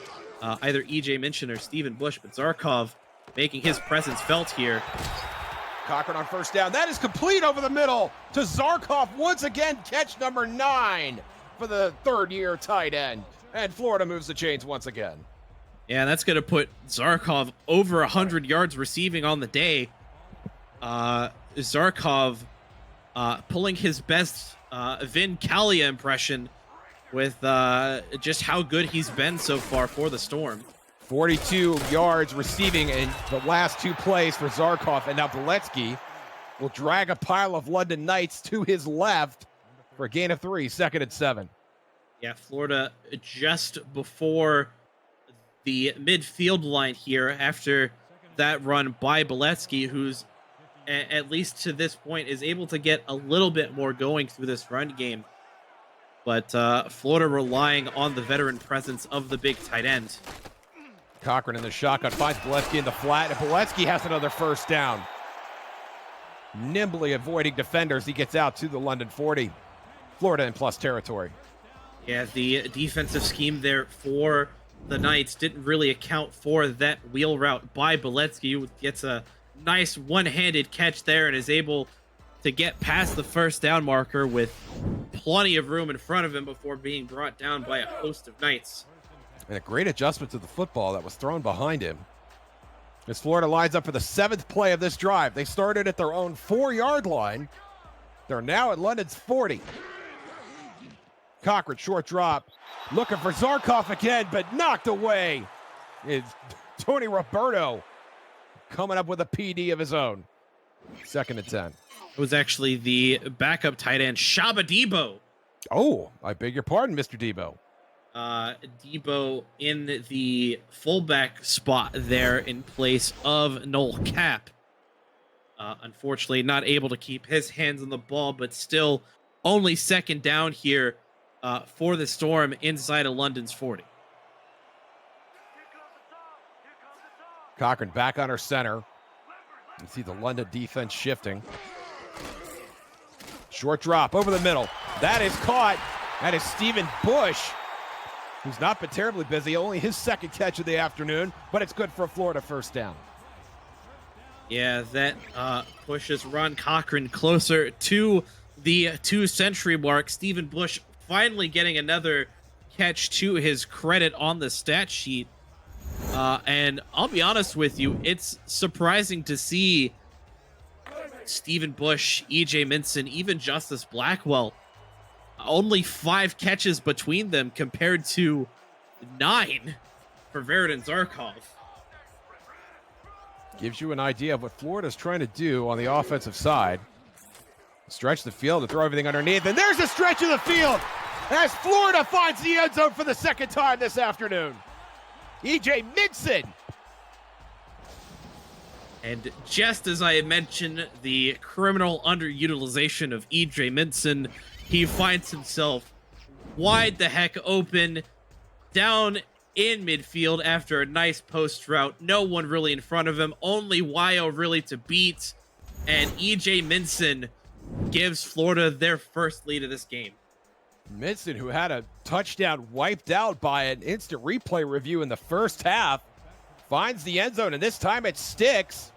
either EJ Minchin or Steven Bush, but Zarkov making his presence felt here. Cochran on first down. That is complete over the middle to Zarkov. Once again, catch number 9 for the third-year tight end. And Florida moves the chains once again. Yeah, that's going to put Zarkov over 100 yards receiving on the day. Zarkov pulling his best Vin Kalia impression with just how good he's been so far for the Storm. 42 yards receiving in the last 2 plays for Zarkov, and now Beletsky will drag a pile of London Knights to his left for a gain of 3, 2nd and 7. Yeah, Florida just before the midfield line here after that run by Beletsky, who's at least to this point is able to get a little bit more going through this run game. But Florida relying on the veteran presence of the big tight end. Cochran in the shotgun finds Beletsky in the flat, and Beletsky has another first down. Nimbly avoiding defenders, he gets out to the London 40. Florida in plus territory. Yeah, the defensive scheme there for the Knights didn't really account for that wheel route by Beletsky, who gets a nice one-handed catch there and is able to get past the first down marker with plenty of room in front of him before being brought down by a host of Knights. And a great adjustment to the football that was thrown behind him. As Florida lines up for the 7th play of this drive. They started at their own 4-yard line. They're now at London's 40. Cochran, short drop. Looking for Zarkov again, but knocked away. Is Tony Roberto coming up with a PD of his own. 2nd and 10. It was actually the backup tight end, Shaba Debo. Oh, I beg your pardon, Mr. Debo. Debo in the fullback spot there in place of Noel Cap. Unfortunately, not able to keep his hands on the ball, but still only 2nd down here for the Storm inside of London's 40. Cochran back on her center. You see the London defense shifting. Short drop over the middle. That is caught. That is Steven Bush, who's not been terribly busy. Only his 2nd catch of the afternoon, but it's good for a Florida first down. Yeah, that pushes Ron Cochran closer to the 2-century mark. Steven Bush finally getting another catch to his credit on the stat sheet. And I'll be honest with you, it's surprising to see Steven Bush, EJ Minson, even Justice Blackwell, only 5 catches between them compared to 9 for Veridin Zarkov. Gives you an idea of what Florida's trying to do on the offensive side. Stretch the field and throw everything underneath. And there's a stretch of the field as Florida finds the end zone for the 2nd time this afternoon. EJ Minson. And just as I had mentioned, the criminal underutilization of EJ Minson, he finds himself wide the heck open, down in midfield after a nice post route. No one really in front of him, only Wyo really to beat. And EJ Minson gives Florida their first lead of this game. Minson, who had a touchdown wiped out by an instant replay review in the first half, finds the end zone, and this time it sticks.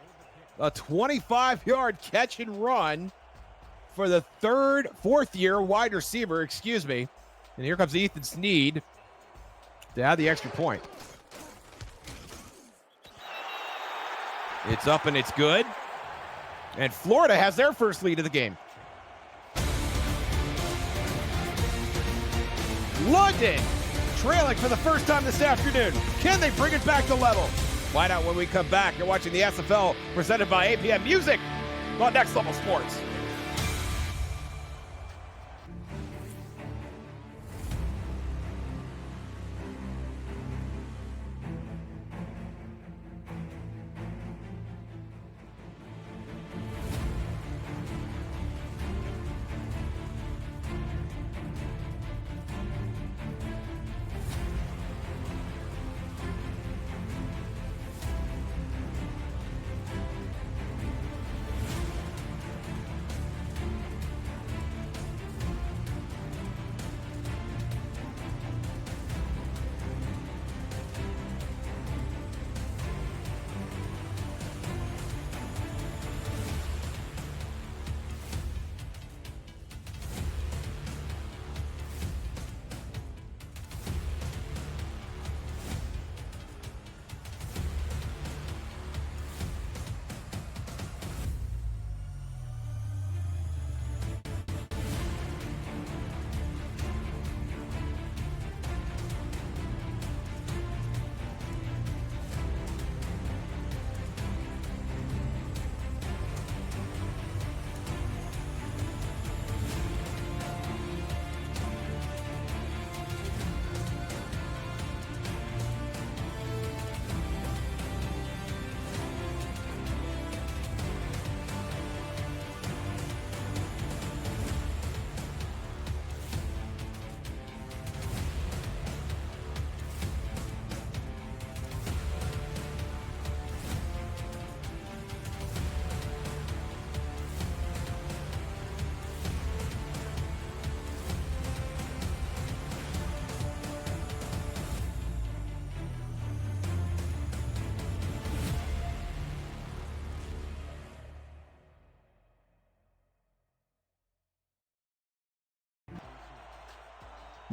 A 25-yard catch and run for the 4th-year wide receiver, And here comes Ethan Sneed to add the extra point. It's up and it's good. And Florida has their first lead of the game. London trailing for the first time this afternoon. Can they bring it back to level? Find out when we come back. You're watching the SFL presented by APM Music on Next Level Sports.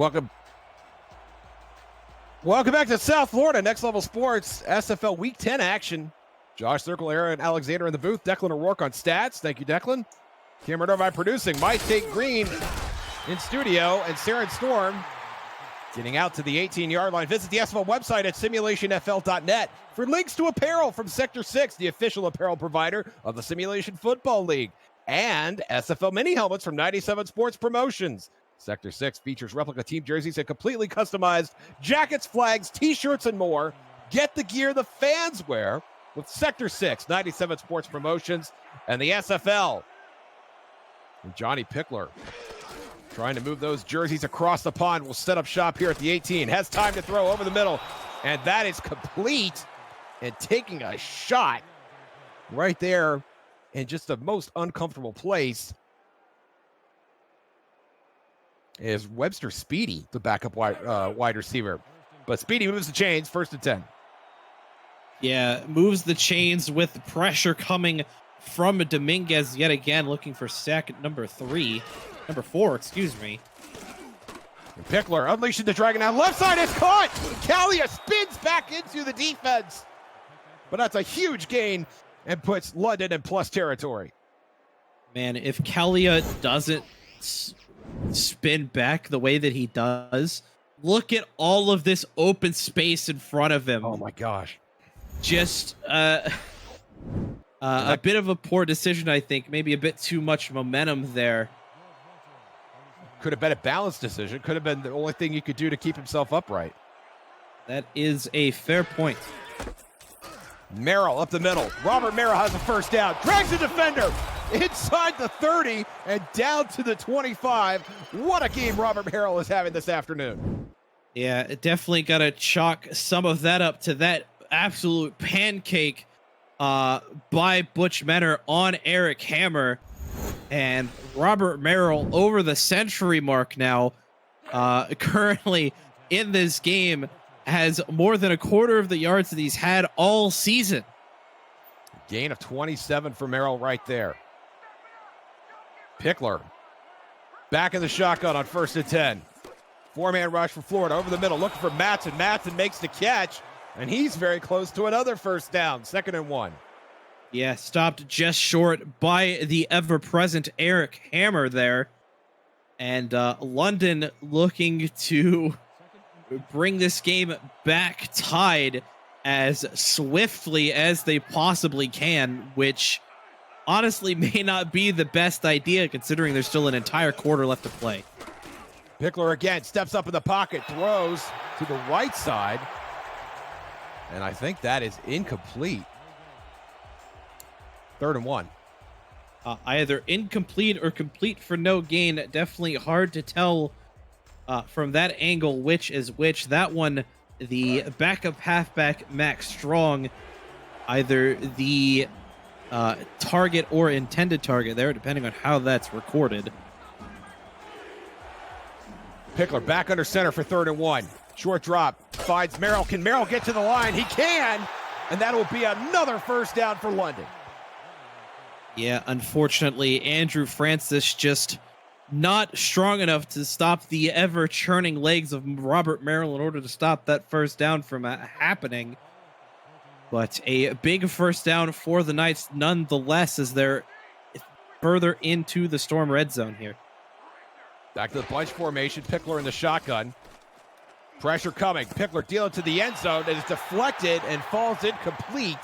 Welcome back to South Florida, Next Level Sports, SFL Week 10 action. Josh Circle, Aaron Alexander in the booth, Declan O'Rourke on stats. Thank you, Declan. Cameron Irvine producing, Mike Tate Green in studio, and Saren Storm getting out to the 18-yard line. Visit the SFL website at simulationfl.net for links to apparel from Sector 6, the official apparel provider of the Simulation Football League, and SFL mini helmets from 97 Sports Promotions. Sector 6 features replica team jerseys and completely customized jackets, flags, t-shirts, and more. Get the gear the fans wear with Sector 6, 97 Sports Promotions, and the SFL. And Johnny Pickler trying to move those jerseys across the pond. Will set up shop here at the 18. Has time to throw over the middle, and that is complete. And taking a shot right there in just the most uncomfortable place is Webster Speedy, the backup wide receiver. But Speedy moves the chains, 1st and 10. Yeah, moves the chains with pressure coming from Dominguez yet again, looking for sack number 4, excuse me. And Pickler unleashing the dragon out. Left side is caught. Callia spins back into the defense. But that's a huge gain and puts London in plus territory. Man, if Callia doesn't spin back the way that he does, look at all of this open space in front of him. Oh my gosh. Just a bit of a poor decision, I think. Maybe a bit too much momentum there. Could have been a balanced decision. Could have been the only thing he could do to keep himself upright. That is a fair point. Merrill up the middle. Robert Merrill has a first down. Drags the defender inside the 30 and down to the 25. What a game Robert Merrill is having this afternoon. Yeah, definitely got to chalk some of that up to that absolute pancake by Butch Menner on Eric Hammer. And Robert Merrill over the century mark now, currently in this game, has more than a quarter of the yards that he's had all season. Gain of 27 for Merrill right there. Pickler back in the shotgun on 1st and 10. 4-man rush for Florida over the middle, looking for Matson. Matson makes the catch, and he's very close to another first down. 2nd and 1. Yeah, stopped just short by the ever-present Eric Hammer there. And London looking to bring this game back tied as swiftly as they possibly can, which honestly may not be the best idea considering there's still an entire quarter left to play. Pickler again steps up in the pocket, throws to the right side, and I think that is incomplete. 3rd and 1. Either incomplete or complete for no gain. Definitely hard to tell from that angle which is which. That one, the backup halfback Max Strong, either the target or intended target there, depending on how that's recorded. Pickler back under center for 3rd and 1. Short drop, finds Merrill. Can Merrill get to the line? He can, and that will be another first down for London. Yeah, unfortunately, Andrew Francis just not strong enough to stop the ever-churning legs of Robert Merrill in order to stop that first down from happening. But a big first down for the Knights nonetheless as they're further into the Storm red zone here. Back to the bunch formation. Pickler in the shotgun. Pressure coming. Pickler dealing to the end zone. It is deflected and falls incomplete.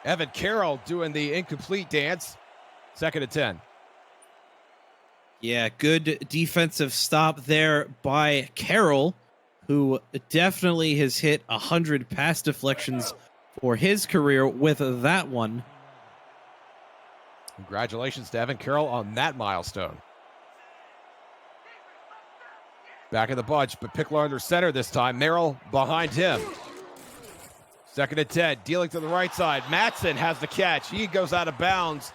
Evan Carroll doing the incomplete dance. 2nd and 10. Yeah, good defensive stop there by Carroll, who definitely has hit 100 pass deflections for his career with that one. Congratulations to Evan Carroll on that milestone. Back in the bunch, but Pickler under center this time. Merrill behind him. 2nd and 10, dealing to the right side. Matson has the catch. He goes out of bounds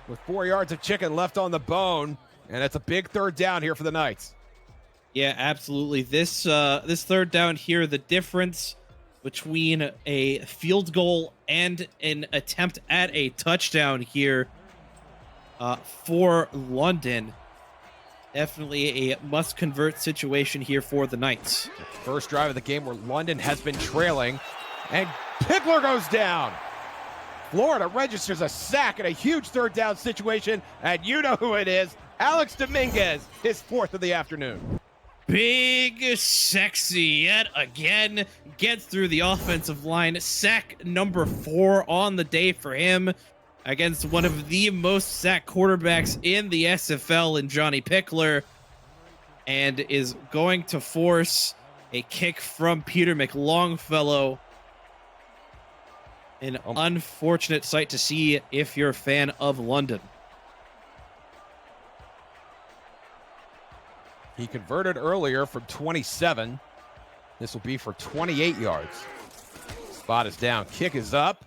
with 4 yards of chicken left on the bone, and it's a big 3rd down here for the Knights. Yeah, absolutely. This 3rd down here, the difference between a field goal and an attempt at a touchdown here for London. Definitely a must-convert situation here for the Knights. First drive of the game where London has been trailing, and Pickler goes down. Florida registers a sack in a huge third down situation, and you know who it is. Alex Dominguez, his 4th of the afternoon. Big Sexy yet again gets through the offensive line. Sack number 4 on the day for him against one of the most sacked quarterbacks in the SFL in Johnny Pickler, and is going to force a kick from Peter McLongfellow. An unfortunate sight to see if you're a fan of London. He converted earlier from 27. This will be for 28 yards. Spot is down. Kick is up.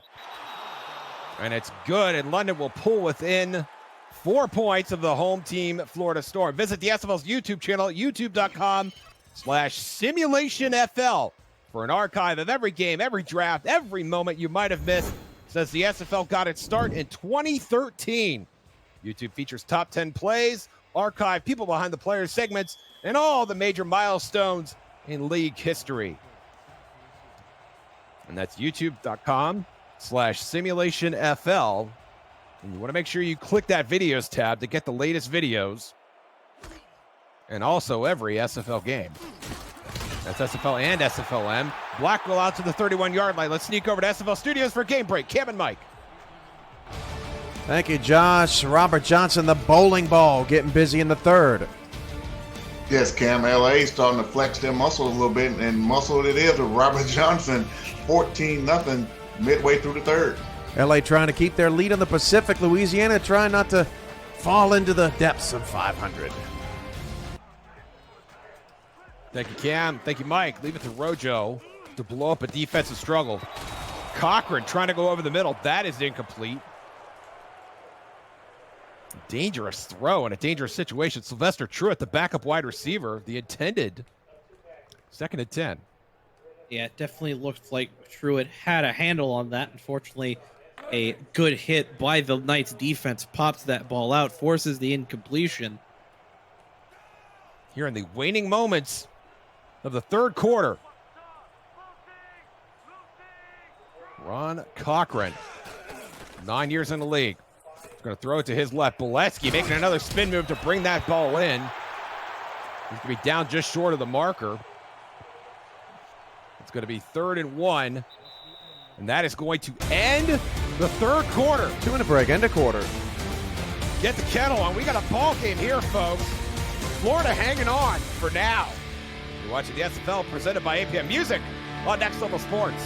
And it's good. And London will pull within 4 points of the home team, Florida Storm. Visit the SFL's YouTube channel, youtube.com/SimulationFL for an archive of every game, every draft, every moment you might have missed since the SFL got its start in 2013. YouTube features top 10 plays, archive, people behind the players segments, and all the major milestones in league history. And that's youtube.com/SimulationFL. And you want to make sure you click that videos tab to get the latest videos and also every SFL game. That's SFL and SFLM. Blackwell out to the 31-yard line. Let's sneak over to SFL Studios for game break. Cam and Mike. Thank you, Josh. Robert Johnson, the bowling ball, getting busy in the third. Yes, Cam, LA starting to flex their muscles a little bit, and muscle it is with Robert Johnson, 14-0 midway through the third. LA trying to keep their lead on the Pacific. Louisiana trying not to fall into the depths of 500. Thank you, Cam. Thank you, Mike. Leave it to Rojo to blow up a defensive struggle. Cochran trying to go over the middle. That is incomplete. Dangerous throw in a dangerous situation. Sylvester Truitt, the backup wide receiver, the intended 2nd and 10. Yeah, it definitely looked like Truitt had a handle on that. Unfortunately, a good hit by the Knights defense pops that ball out, forces the incompletion. Here in the waning moments of the third quarter. Ron Cochran, 9 years in the league. He's going to throw it to his left. Boletsky making another spin move to bring that ball in. He's going to be down just short of the marker. It's going to be 3rd and 1. And that is going to end the third quarter. 2-minute break, end of quarter. Get the kettle on. We got a ball game here, folks. Florida hanging on for now. You're watching the SFL presented by APM Music on Next Level Sports.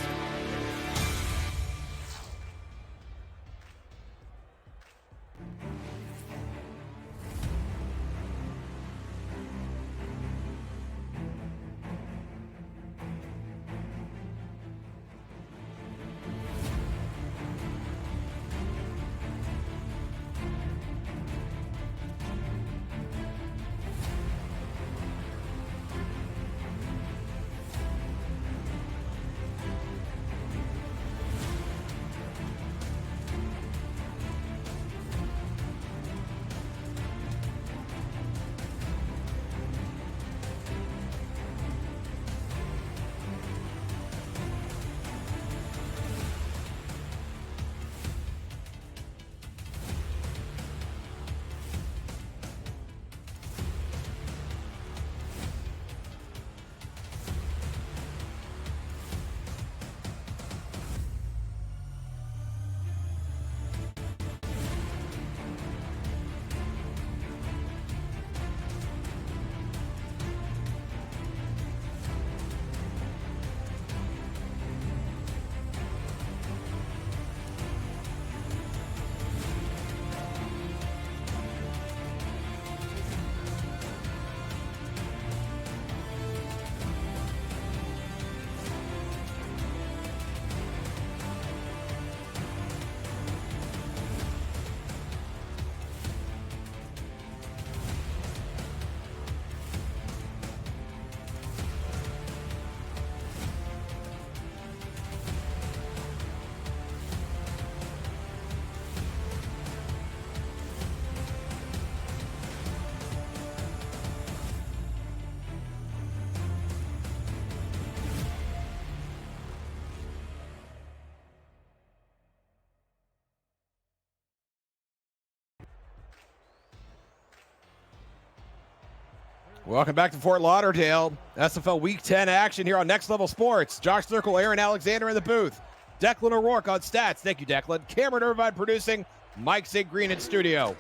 Welcome back to Fort Lauderdale. SFL Week 10 action here on Next Level Sports. Josh Circle, Aaron Alexander in the booth. Declan O'Rourke on stats. Thank you, Declan. Cameron Irvine producing. Mike St. Green in studio.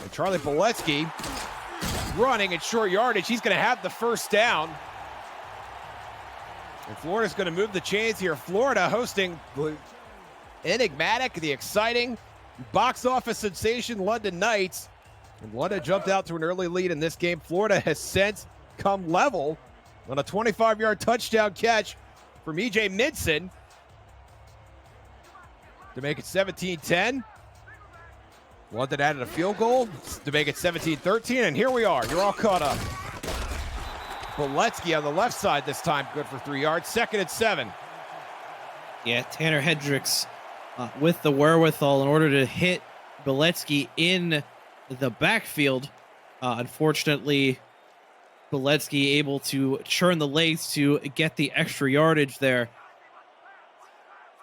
And Charlie Boletsky running at short yardage. He's going to have the first down. And Florida's going to move the chains here. Florida hosting the enigmatic, the exciting, box office sensation London Knights. And London jumped out to an early lead in this game. Florida has since come level on a 25-yard touchdown catch from E.J. Midson to make it 17-10. London added a field goal to make it 17-13, and here we are. You're all caught up. Boletsky on the left side this time, good for 3 yards. 2nd and 7. Yeah, Tanner Hendricks with the wherewithal in order to hit Boletsky in the backfield. Unfortunately, Boletsky able to churn the legs to get the extra yardage there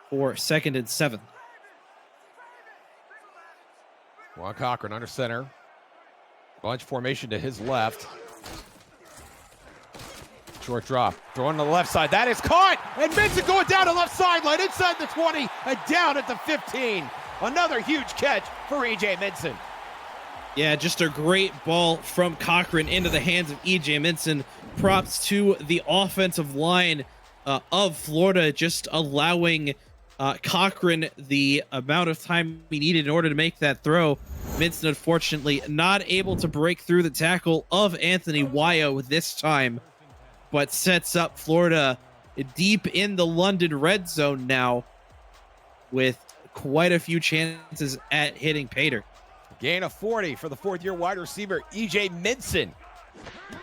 for 2nd and 7. Juan Cochran under center. Bunch formation to his left. Short drop. Throwing to the left side. That is caught! And Minson going down the left sideline inside the 20 and down at the 15. Another huge catch for E.J. Minson. Yeah, just a great ball from Cochran into the hands of E.J. Minson. Props to the offensive line of Florida, just allowing Cochran the amount of time he needed in order to make that throw. Minson, unfortunately, not able to break through the tackle of Anthony Wyo this time, but sets up Florida deep in the London red zone now with quite a few chances at hitting Pater. Gain of 40 for the fourth-year wide receiver, E.J. Minson.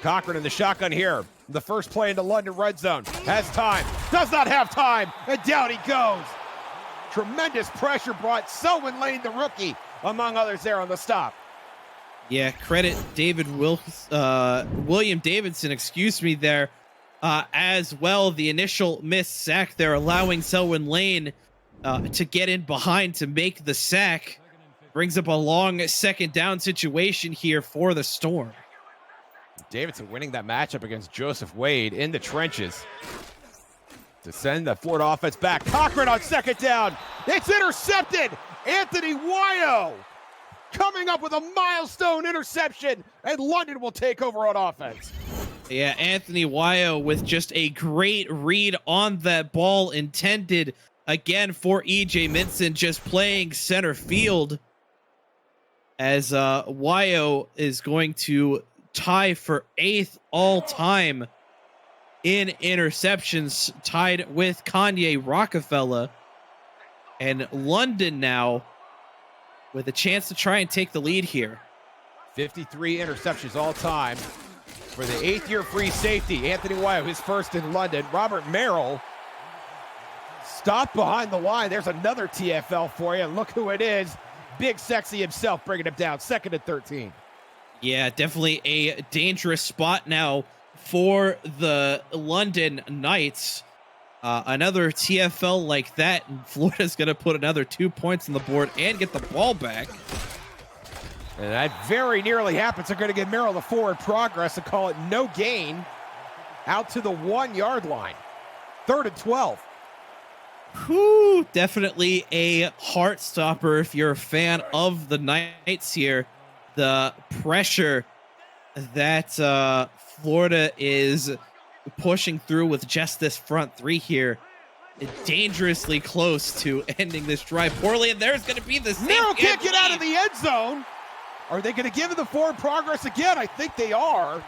Cochran in the shotgun here. The first play in the London red zone. Has time. Does not have time. And down he goes. Tremendous pressure brought Selwyn Lane, the rookie, among others there on the stop. Yeah, credit William Davidson, there, as well. The initial missed sack there, allowing Selwyn Lane to get in behind to make the sack. Brings up a long 2nd down situation here for the Storm. Davidson winning that matchup against Joseph Wade in the trenches to send the Florida offense back. Cochran on 2nd down. It's intercepted. Anthony Wyo coming up with a milestone interception, and London will take over on offense. Yeah, Anthony Wyo with just a great read on that ball intended again for E.J. Minson, just playing center field, as Wyo is going to tie for 8th all-time in interceptions, tied with Kanye Rockefeller. And London now with a chance to try and take the lead here. 53 interceptions all-time for the 8th-year free safety, Anthony Wyo, his first in London. Robert Merrill stopped behind the line. There's another TFL for you. Look who it is. Big Sexy himself bringing him down. 2nd and 13. Yeah, definitely a dangerous spot now for the London Knights. Another TFL like that, and Florida's going to put another 2 points on the board and get the ball back. And that very nearly happens. They're going to give Merrill the forward progress and call it no gain out to the 1-yard line. 3rd and 12. Whew, definitely a heart stopper if you're a fan of the Knights here. The pressure that Florida is pushing through with just this front three here, dangerously close to ending this drive poorly, and there's going to be the Merrill can't get out of the end zone. Are they going to give him the forward progress again? I think they are.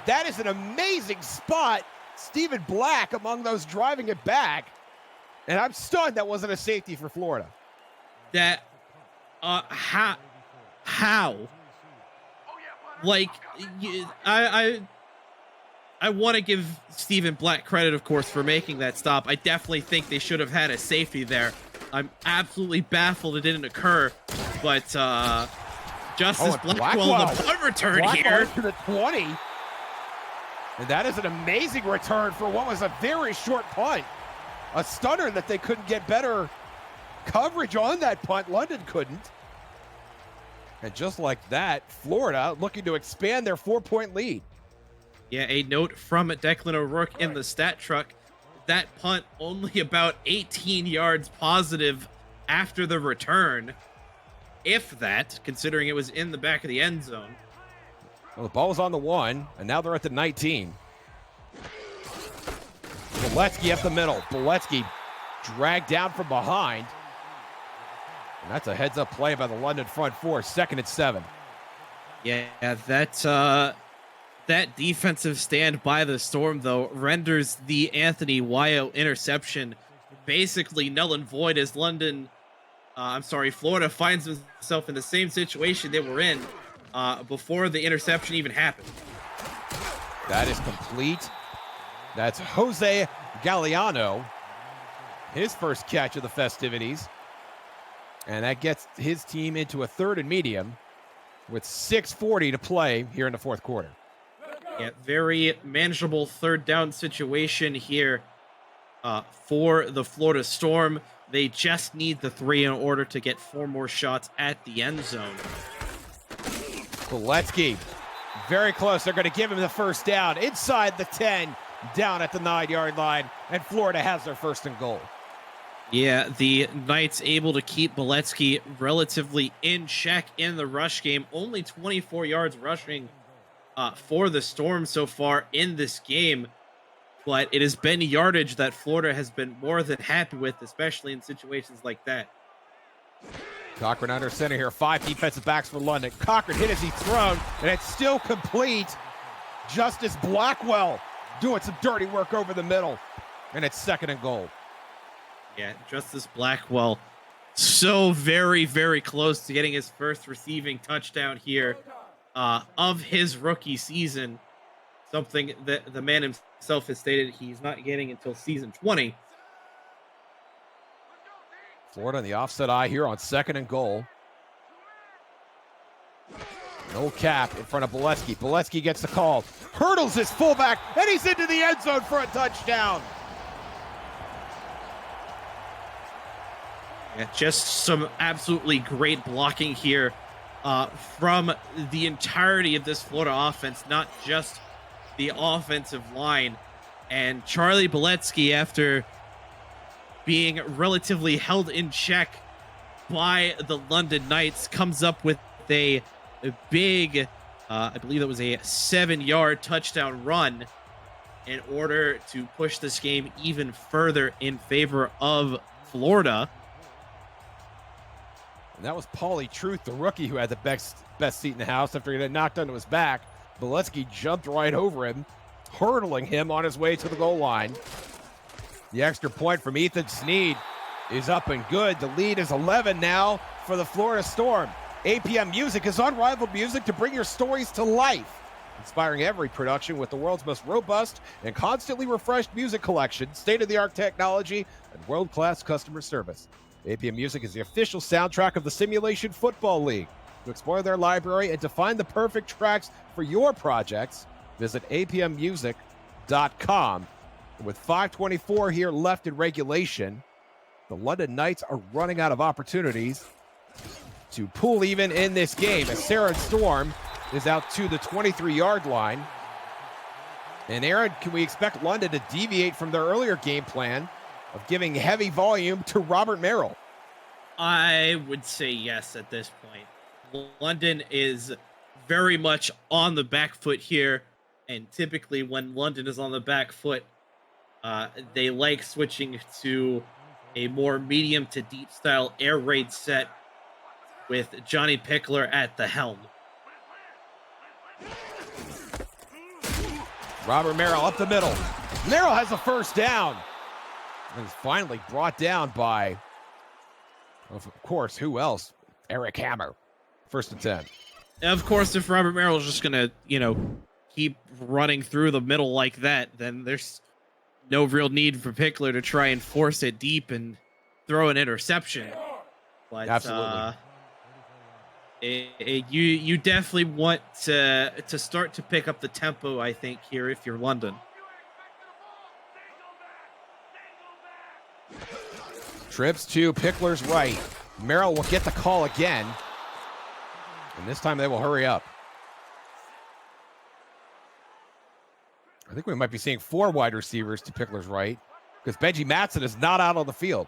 That is an amazing spot. Stephen Black among those driving it back. And I'm stunned that wasn't a safety for Florida. That, how? Like, I want to give Stephen Black credit, of course, for making that stop. I definitely think they should have had a safety there. I'm absolutely baffled it didn't occur. But Justice Blackwell on the punt return here. To the 20. And that is an amazing return for what was a very short punt. A stunner that they couldn't get better coverage on that punt. London couldn't. And just like that, Florida looking to expand their 4-point lead. Yeah, a note from Declan O'Rourke in the stat truck. That punt only about 18 yards positive after the return. If that, considering it was in the back of the end zone. Well, the ball's on the 1, and now they're at the 19. Boletsky up the middle. Boletsky dragged down from behind. And that's a heads-up play by the London front four. 2nd and 7. Yeah, that defensive stand by the Storm, though, renders the Anthony Wyo interception basically null and void as Florida finds himself in the same situation they were in before the interception even happened. That is complete. That's Jose Galliano, his first catch of the festivities. And that gets his team into a 3rd and medium with 6:40 to play here in the 4th quarter. Yeah, very manageable 3rd down situation here for the Florida Storm. They just need the 3 in order to get 4 more shots at the end zone. Boletsky, very close. They're going to give him the 1st down inside the 10, down at the 9-yard line, and Florida has their 1st and goal. Yeah, the Knights able to keep Boletsky relatively in check in the rush game. Only 24 yards rushing for the Storm so far in this game. But it has been yardage that Florida has been more than happy with, especially in situations like that. Cochran under center here. 5 defensive backs for London. Cochran hit as he's thrown, and it's still complete. Justice Blackwell doing some dirty work over the middle. And it's 2nd and goal. Yeah, Justice Blackwell so very, very close to getting his first receiving touchdown here of his rookie season. Something that the man himself has stated he's not getting until season 20. Florida on the offset eye here on 2nd and goal. No cap in front of Boletsky. Boletsky gets the call. Hurdles his fullback, and he's into the end zone for a touchdown. Yeah, just some absolutely great blocking here from the entirety of this Florida offense, not just the offensive line. And Charlie Boletsky, after being relatively held in check by the London Knights, comes up with a big, I believe it was a 7-yard touchdown run in order to push this game even further in favor of Florida. And that was Paulie Truth, the rookie, who had the best seat in the house after he got knocked onto his back. Boletsky jumped right over him, hurdling him on his way to the goal line. The extra point from Ethan Sneed is up and good. The lead is 11 now for the Florida Storm. APM Music is unrivaled music to bring your stories to life, inspiring every production with the world's most robust and constantly refreshed music collection, state-of-the-art technology, and world-class customer service. APM Music is the official soundtrack of the Simulation Football League. To explore their library and to find the perfect tracks for your projects, visit apmmusic.com. With 5:24 here left in regulation, the London Knights are running out of opportunities to pull even in this game, as Sarah Storm is out to the 23-yard line. And Aaron, can we expect London to deviate from their earlier game plan of giving heavy volume to Robert Merrill? I would say yes at this point. London is very much on the back foot here, and typically when London is on the back foot, they like switching to a more medium to deep style air raid set with Johnny Pickler at the helm. Robert Merrill up the middle. Merrill has a 1st down. And is finally brought down by, of course, who else? Eric Hammer. 1st and 10. Of course, if Robert Merrill is just going to, keep running through the middle like that, then there's no real need for Pickler to try and force it deep and throw an interception. But, absolutely. You definitely want to start to pick up the tempo, I think, here if you're London. Trips to Pickler's right. Merrill will get the call again. And this time they will hurry up. I think we might be seeing 4 wide receivers to Pickler's right because Benji Matson is not out on the field.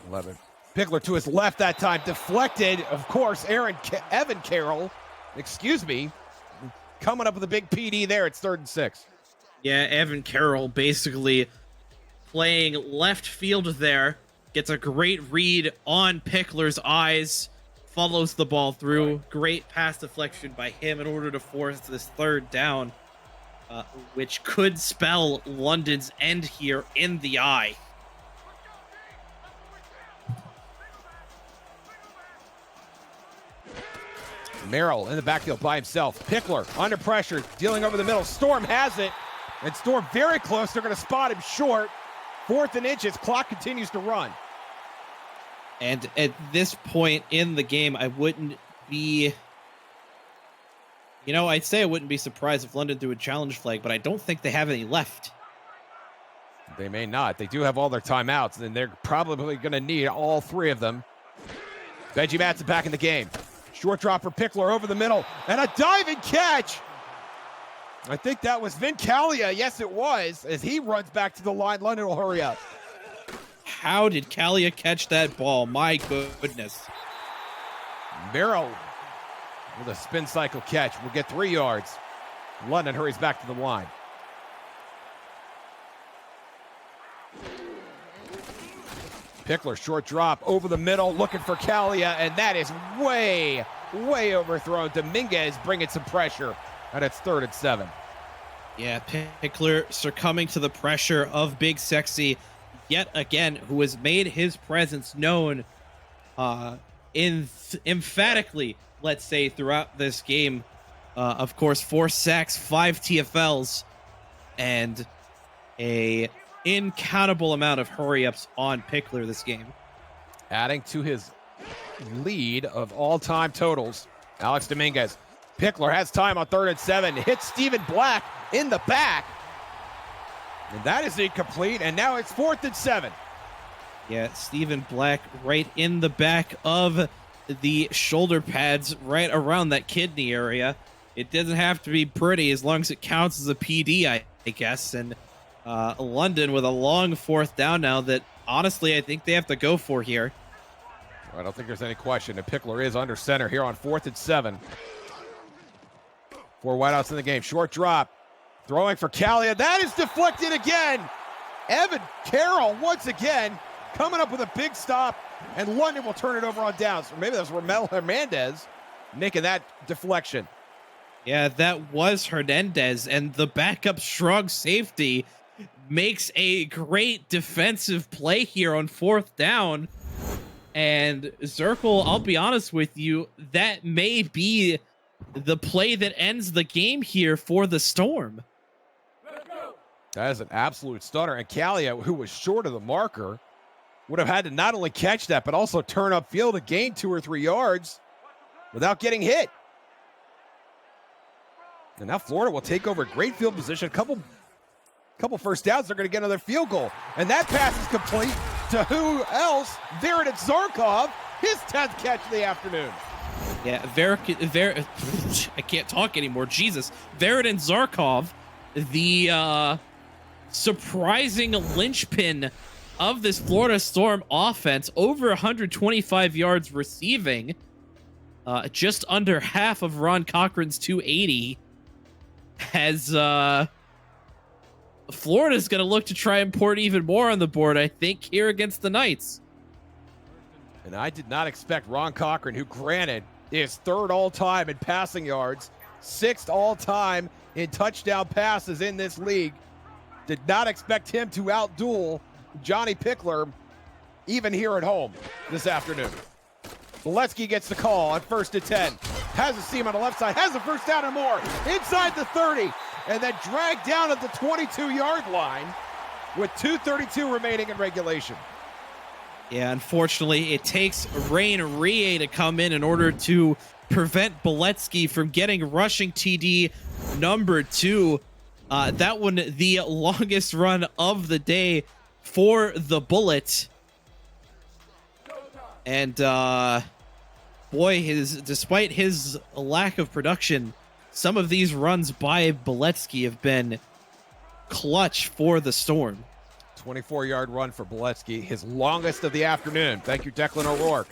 11. Pickler to his left that time, deflected. Of course, Evan Carroll, coming up with a big PD there. It's 3rd and 6. Yeah, Evan Carroll basically playing left field there. Gets a great read on Pickler's eyes. Follows the ball through. Great pass deflection by him in order to force this 3rd down, which could spell London's end here in the eye. Merrill in the backfield by himself. Pickler under pressure, dealing over the middle. Storm has it, and Storm very close. They're going to spot him short. 4th and inches. Clock continues to run. And at this point in the game, I wouldn't be... I'd say I wouldn't be surprised if London threw a challenge flag, but I don't think they have any left. They may not. They do have all their timeouts, and they're probably going to need all 3 of them. Benji Matson back in the game. Short drop for Pickler over the middle, and a diving catch. I think that was Vincalia. Yes, it was, as he runs back to the line. London will hurry up. How did Kalia catch that ball? My goodness. Merrill with a spin cycle catch will get 3 yards. London hurries back to the line. Pickler, short drop over the middle, looking for Kalia, and that is way overthrown. Dominguez bringing some pressure, and it's 3rd and 7. Yeah, Pickler succumbing to the pressure of Big Sexy yet again, who has made his presence known emphatically, let's say, throughout this game. Of course, 4 sacks, 5 TFLs, and a incountable amount of hurry-ups on Pickler this game. Adding to his lead of all-time totals, Alex Dominguez. Pickler has time on 3rd and 7. Hits Stephen Black in the back. And that is incomplete, and now it's 4th and 7. Yeah, Stephen Black right in the back of the shoulder pads, right around that kidney area. It doesn't have to be pretty as long as it counts as a PD, I guess. And London with a long 4th down now that, honestly, I think they have to go for here. I don't think there's any question. And Pickler is under center here on 4th and 7. 4 wideouts in the game. Short drop. Throwing for Kalia. That is deflected again. Evan Carroll, once again, coming up with a big stop. And London will turn it over on downs. Or maybe that's Ramel Hernandez making that deflection. Yeah, that was Hernandez. And the backup strong safety makes a great defensive play here on 4th down. And Zirkle, I'll be honest with you, that may be the play that ends the game here for the Storm. That is an absolute stunner. And Kalia, who was short of the marker, would have had to not only catch that, but also turn upfield and gain 2 or 3 yards without getting hit. And now Florida will take over great field position. Couple first downs, they're going to get another field goal. And that pass is complete to who else? Veridin Zarkov, his 10th catch of the afternoon. Yeah, I can't talk anymore. Jesus. Veridin Zarkov, the surprising linchpin of this Florida Storm offense, over 125 yards receiving, just under half of Ron Cochran's 280, has Florida's going to look to try and port even more on the board, I think, here against the Knights. And I did not expect Ron Cochran, who granted is 3rd all-time in passing yards, 6th all-time in touchdown passes in this league. Did not expect him to outduel Johnny Pickler, even here at home this afternoon. Boletsky gets the call on 1st and 10. Has a seam on the left side, has a first down and more. Inside the 30, and then dragged down at the 22-yard line with 2:32 remaining in regulation. Yeah, unfortunately, it takes Rain Rie to come in order to prevent Boletsky from getting rushing TD number 2. That one, the longest run of the day for the Bullet. And boy, despite his lack of production some of these runs by Boletsky have been clutch for the Storm. 24-yard run for Boletsky, his longest of the afternoon. Thank you, Declan O'Rourke.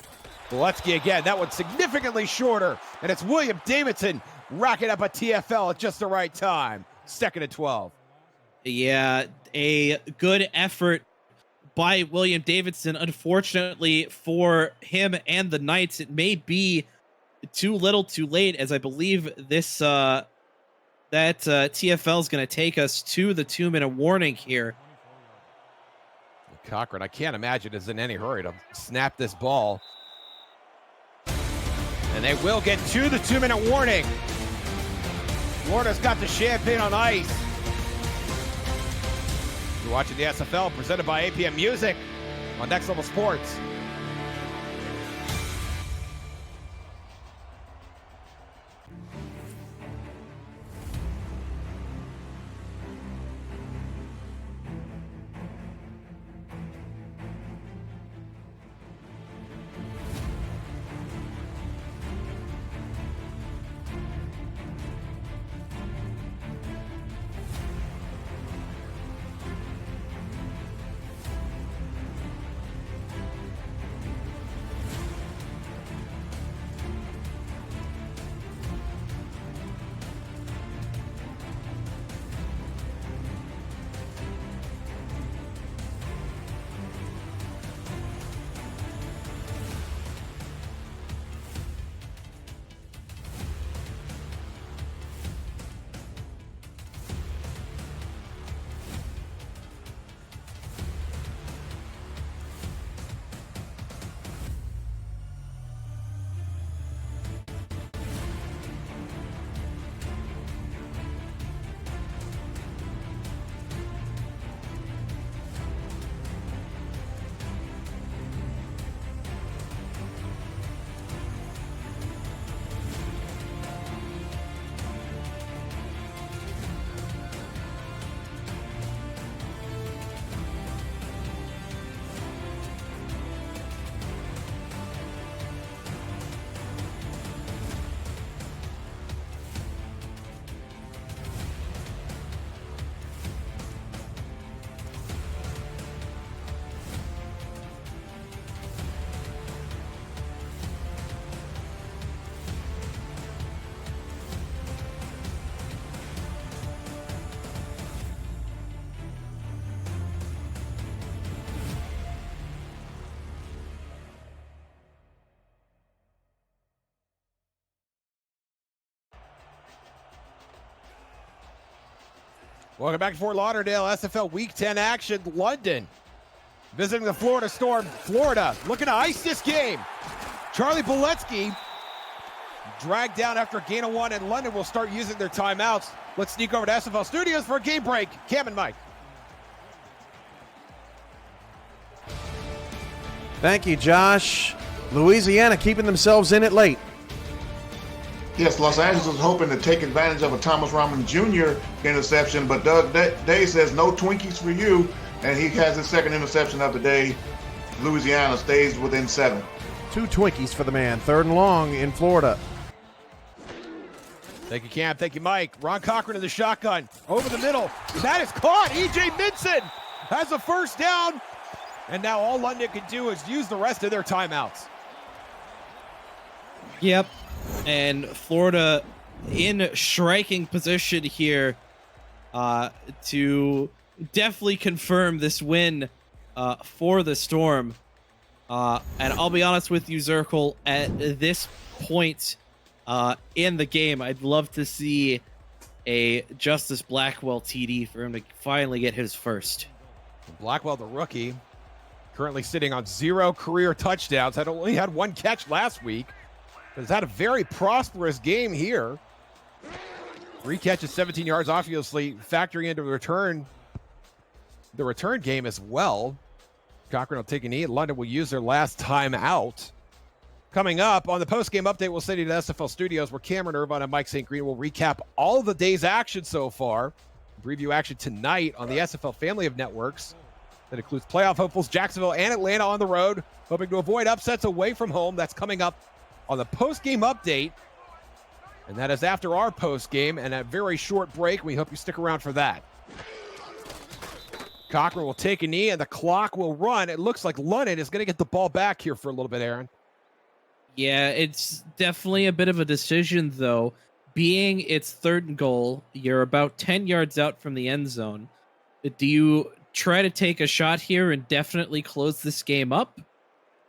Boletsky again, that one's significantly shorter, and it's William Davidson racking up a TFL at just the right time. 2nd and 12. Yeah, a good effort by William Davidson. Unfortunately for him and the Knights, it may be too little too late, as I believe this that TFL is going to take us to the 2-minute warning here. Cochran, I can't imagine, is in any hurry to snap this ball. And they will get to the 2-minute warning. Florida's got the champagne on ice. You're watching the SFL presented by APM Music on Next Level Sports. Welcome back to Fort Lauderdale, SFL Week 10 action. London visiting the Florida Storm. Florida looking to ice this game. Charlie Boletsky dragged down after a gain of 1, and London will start using their timeouts. Let's sneak over to SFL Studios for a game break. Cam and Mike. Thank you, Josh. Louisiana keeping themselves in it late. Yes, Los Angeles was hoping to take advantage of a Thomas Rahman Jr. interception, but Doug Day says no Twinkies for you, and he has his second interception of the day. Louisiana stays within 7. 2 Twinkies for the man. 3rd and long in Florida. Thank you, Cam. Thank you, Mike. Ron Cochran in the shotgun. Over the middle. That is caught. E.J. Minson has a first down, and now all London can do is use the rest of their timeouts. Yep. And Florida in striking position here to definitely confirm this win for the Storm. And I'll be honest with you, Zirkle, at this point in the game, I'd love to see a Justice Blackwell TD for him to finally get his first. Blackwell, the rookie, currently sitting on 0 career touchdowns. Had only had 1 catch last week. Has had a very prosperous game here. 3 catches, 17 yards, obviously factoring into the return game as well. Cochran will take a knee. London will use their last time out. Coming up on the post-game update, we'll send you to SFL Studios, where Cameron Irvine and Mike St. Green will recap all the day's action so far. Preview action tonight on the SFL family of networks. That includes playoff hopefuls Jacksonville and Atlanta on the road, hoping to avoid upsets away from home. That's coming up on the post-game update. And that is after our post game and a very short break. We hope you stick around for that. Cochran will take a knee and the clock will run. It looks like London is going to get the ball back here for a little bit, Aaron. Yeah, it's definitely a bit of a decision, though. Being its 3rd and goal, you're about 10 yards out from the end zone. Do you try to take a shot here and definitely close this game up?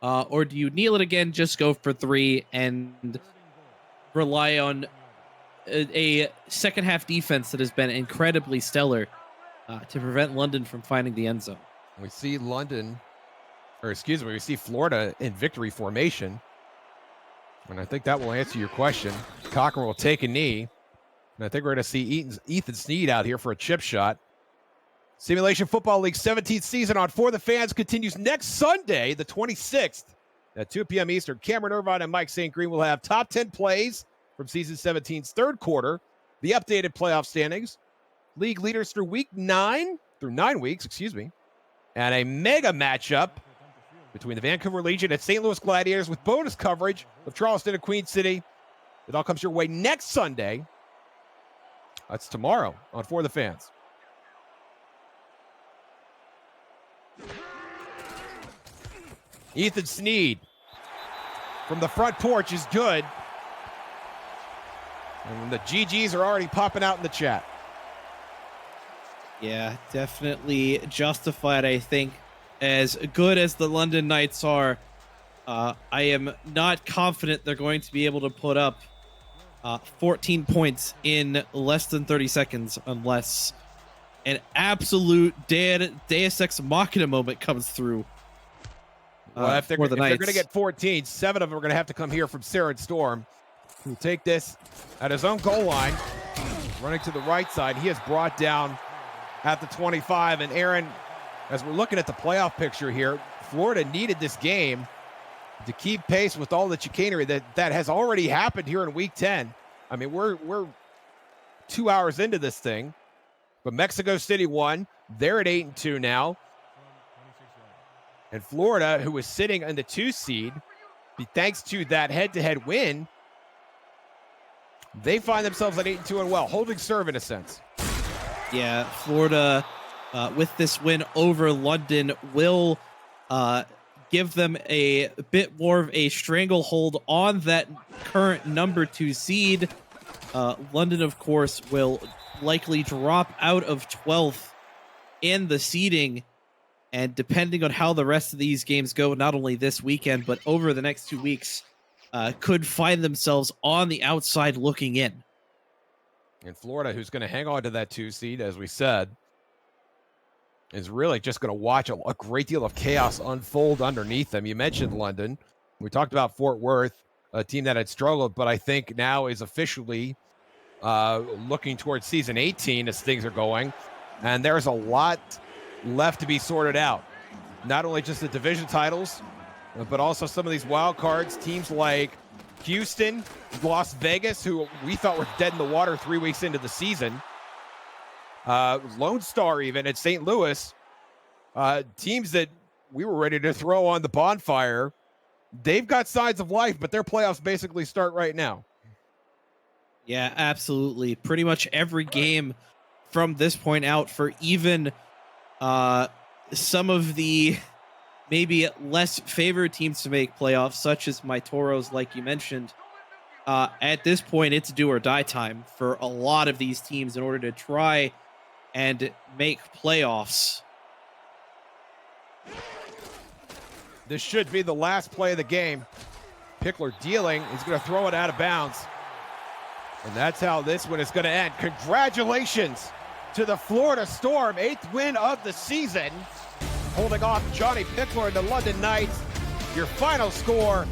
Or do you kneel it again, just go for 3 and rely on a second half defense that has been incredibly stellar to prevent London from finding the end zone? We see we see Florida in victory formation. And I think that will answer your question. Cochran will take a knee. And I think we're going to see Ethan Sneed out here for a chip shot. Simulation Football League 17th season on For the Fans continues next Sunday, the 26th at 2 p.m. Eastern. Cameron Irvine and Mike St. Green will have top 10 plays from season 17's 3rd quarter, the updated playoff standings, league leaders through 9 weeks, and a mega matchup between the Vancouver Legion and St. Louis Gladiators with bonus coverage of Charleston and Queen City. It all comes your way next Sunday. That's tomorrow on For the Fans. Ethan Sneed from the front porch is good. And the GGs are already popping out in the chat. Yeah, definitely justified, I think. As good as the London Knights are, I am not confident they're going to be able to put up 14 points in less than 30 seconds unless an absolute Deus Ex Machina moment comes through. Well, if they're for the going Knights. to get 14, 7 of them are going to have to come here from Sarah Storm, who will take this at his own goal line, running to the right side. He is brought down at the 25. And Aaron, as we're looking at the playoff picture here, Florida needed this game to keep pace with all the chicanery that has already happened here in Week 10. I mean, we're 2 hours into this thing, but Mexico City won. They're at 8-2 now. And Florida, who was sitting in the 2 seed, thanks to that head-to-head win, they find themselves at 8-2 and well, holding serve in a sense. Yeah, Florida, with this win over London, will give them a bit more of a stranglehold on that current number 2 seed. London, of course, will likely drop out of 12th in the seeding. And depending on how the rest of these games go, not only this weekend, but over the next 2 weeks, could find themselves on the outside looking in. And Florida, who's going to hang on to that 2 seed, as we said, is really just going to watch a great deal of chaos unfold underneath them. You mentioned London. We talked about Fort Worth, a team that had struggled, but I think now is officially looking towards season 18 as things are going. And there's a lot left to be sorted out. Not only just the division titles, but also some of these wild cards, teams like Houston, Las Vegas, who we thought were dead in the water 3 weeks into the season. Lone Star even at St. Louis, teams that we were ready to throw on the bonfire. They've got signs of life, but their playoffs basically start right now. Yeah, absolutely. Pretty much every game from this point out for even some of the maybe less favored teams to make playoffs, such as my Toros, like you mentioned. At this point, it's do or die time for a lot of these teams in order to try and make playoffs. This should be the last play of the game. Pickler dealing. He's going to throw it out of bounds. And that's how this one is going to end. Congratulations to the Florida Storm, 8th win of the season. Holding off Johnny Pickler and the London Knights. Your final score,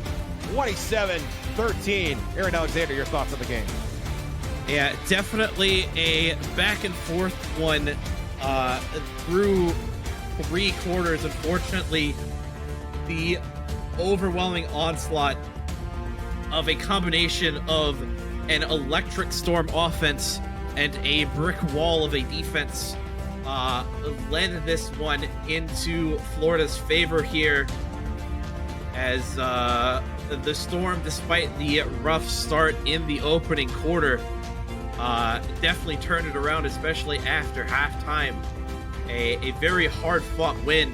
27-13. Aaron Alexander, your thoughts on the game? Yeah, definitely a back and forth one through 3 quarters. Unfortunately, the overwhelming onslaught of a combination of an electric storm offense and a brick wall of a defense led this one into Florida's favor here, as the Storm, despite the rough start in the opening quarter, definitely turned it around, especially after halftime. A very hard-fought win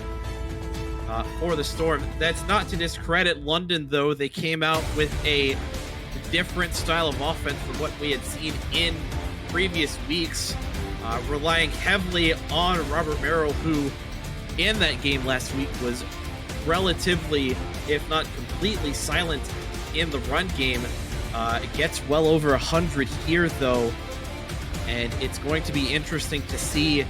for the Storm. That's not to discredit London, though. They came out with a different style of offense from what we had seen in previous weeks, relying heavily on Robert Merrill, who in that game last week was relatively, if not completely, silent in the run game. It gets well over 100 here, though, and it's going to be interesting to see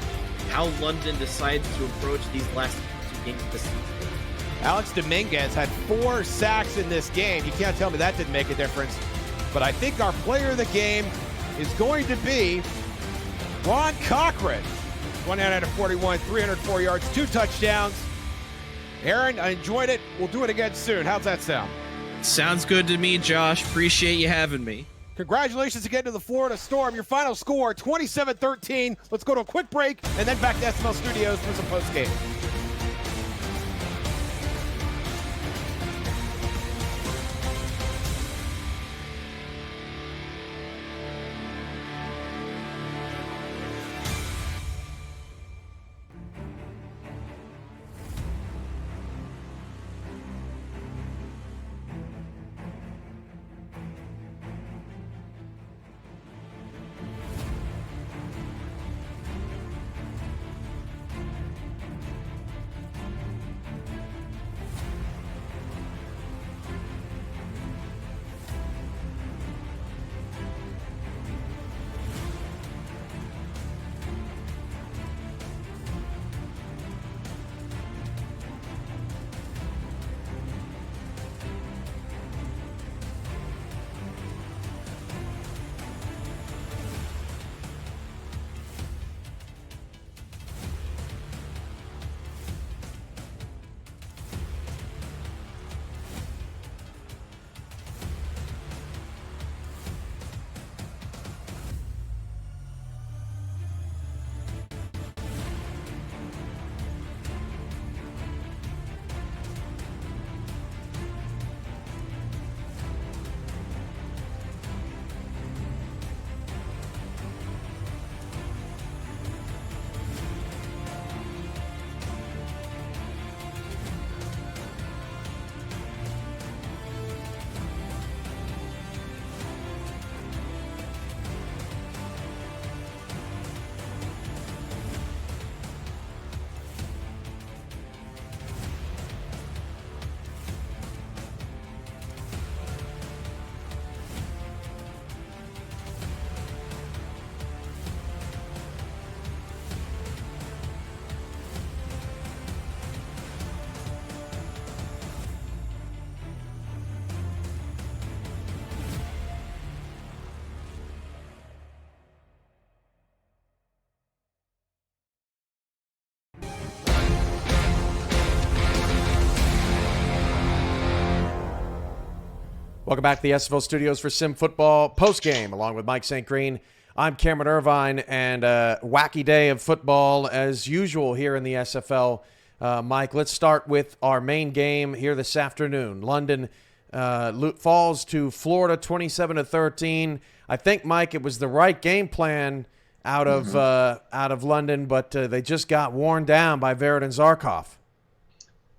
how London decides to approach these last two games this season. Alex Dominguez had 4 sacks in this game. You can't tell me that didn't make a difference. But I think our player of the game is going to be Ron Cochran. 1 out of 41, 304 yards, 2 touchdowns. Aaron, I enjoyed it. We'll do it again soon. How's that sound? Sounds good to me, Josh. Appreciate you having me. Congratulations again to the Florida Storm. Your final score, 27-13. Let's go to a quick break and then back to SFL Studios for some postgame. Welcome back to the SFL Studios for Sim Football postgame, along with Mike St. Green. I'm Cameron Irvine, and a wacky day of football as usual here in the SFL. Mike, let's start with our main game here this afternoon. London falls to Florida 27-13. I think, Mike, it was the right game plan out of London, but they just got worn down by Vered and Zarkov.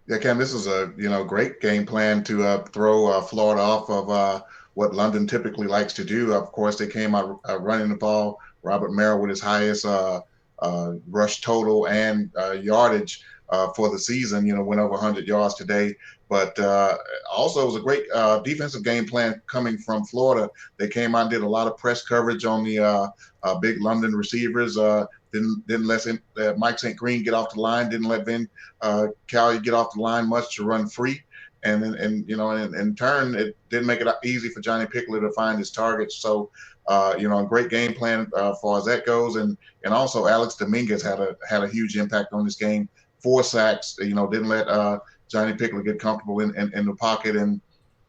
Yeah, Cam, this is a great game plan to throw Florida off of what London typically likes to do. Of course, they came out running the ball. Robert Merrill with his highest rush total and yardage for the season. Went over 100 yards today. But also, it was a great defensive game plan coming from Florida. They came out and did a lot of press coverage on the big London receivers. Didn't let Mike St. Green get off the line. Didn't let Vin Callie get off the line much to run free. And in turn, it didn't make it easy for Johnny Pickler to find his targets. So, a great game plan as far as that goes. And also Alex Dominguez had a huge impact on this game. 4 sacks. Didn't let Johnny Pickler get comfortable in the pocket, and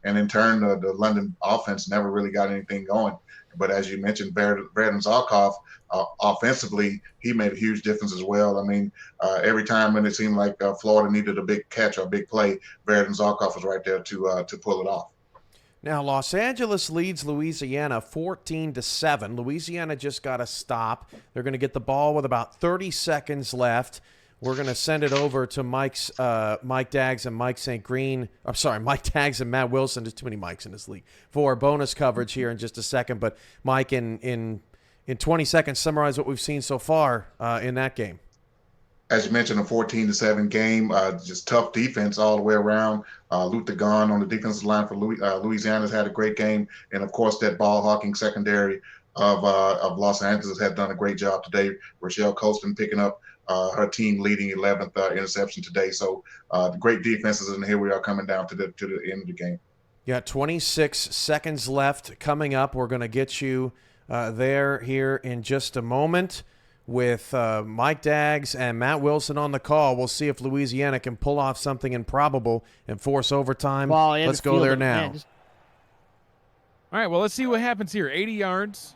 in turn, the London offense never really got anything going. But as you mentioned, Vered and Zarkov, offensively, he made a huge difference as well. I mean, every time when it seemed like Florida needed a big catch or a big play, Vered and Zarkov was right there to pull it off. Now, Los Angeles leads Louisiana 14-7. Louisiana just got a stop. They're going to get the ball with about 30 seconds left. We're going to send it over to Mike Daggs and Mike St. Green. I'm sorry, Mike Daggs and Matt Wilson. There's too many Mikes in this league. For bonus coverage here in just a second. But, Mike, in 20 seconds, summarize what we've seen so far in that game. As you mentioned, a 14-7 game, just tough defense all the way around. Luther Gahn on the defensive line for Louisiana's had a great game. And, of course, that ball-hawking secondary of Los Angeles had done a great job today. Rochelle Colston picking up her team leading 11th interception today. So the great defenses, and here we are coming down to the end of the game. Yeah, 26 seconds left coming up. We're going to get you there here in just a moment. With Mike Daggs and Matt Wilson on the call, we'll see if Louisiana can pull off something improbable and force overtime. Let's go there now. All right, well, let's see what happens here. 80 yards,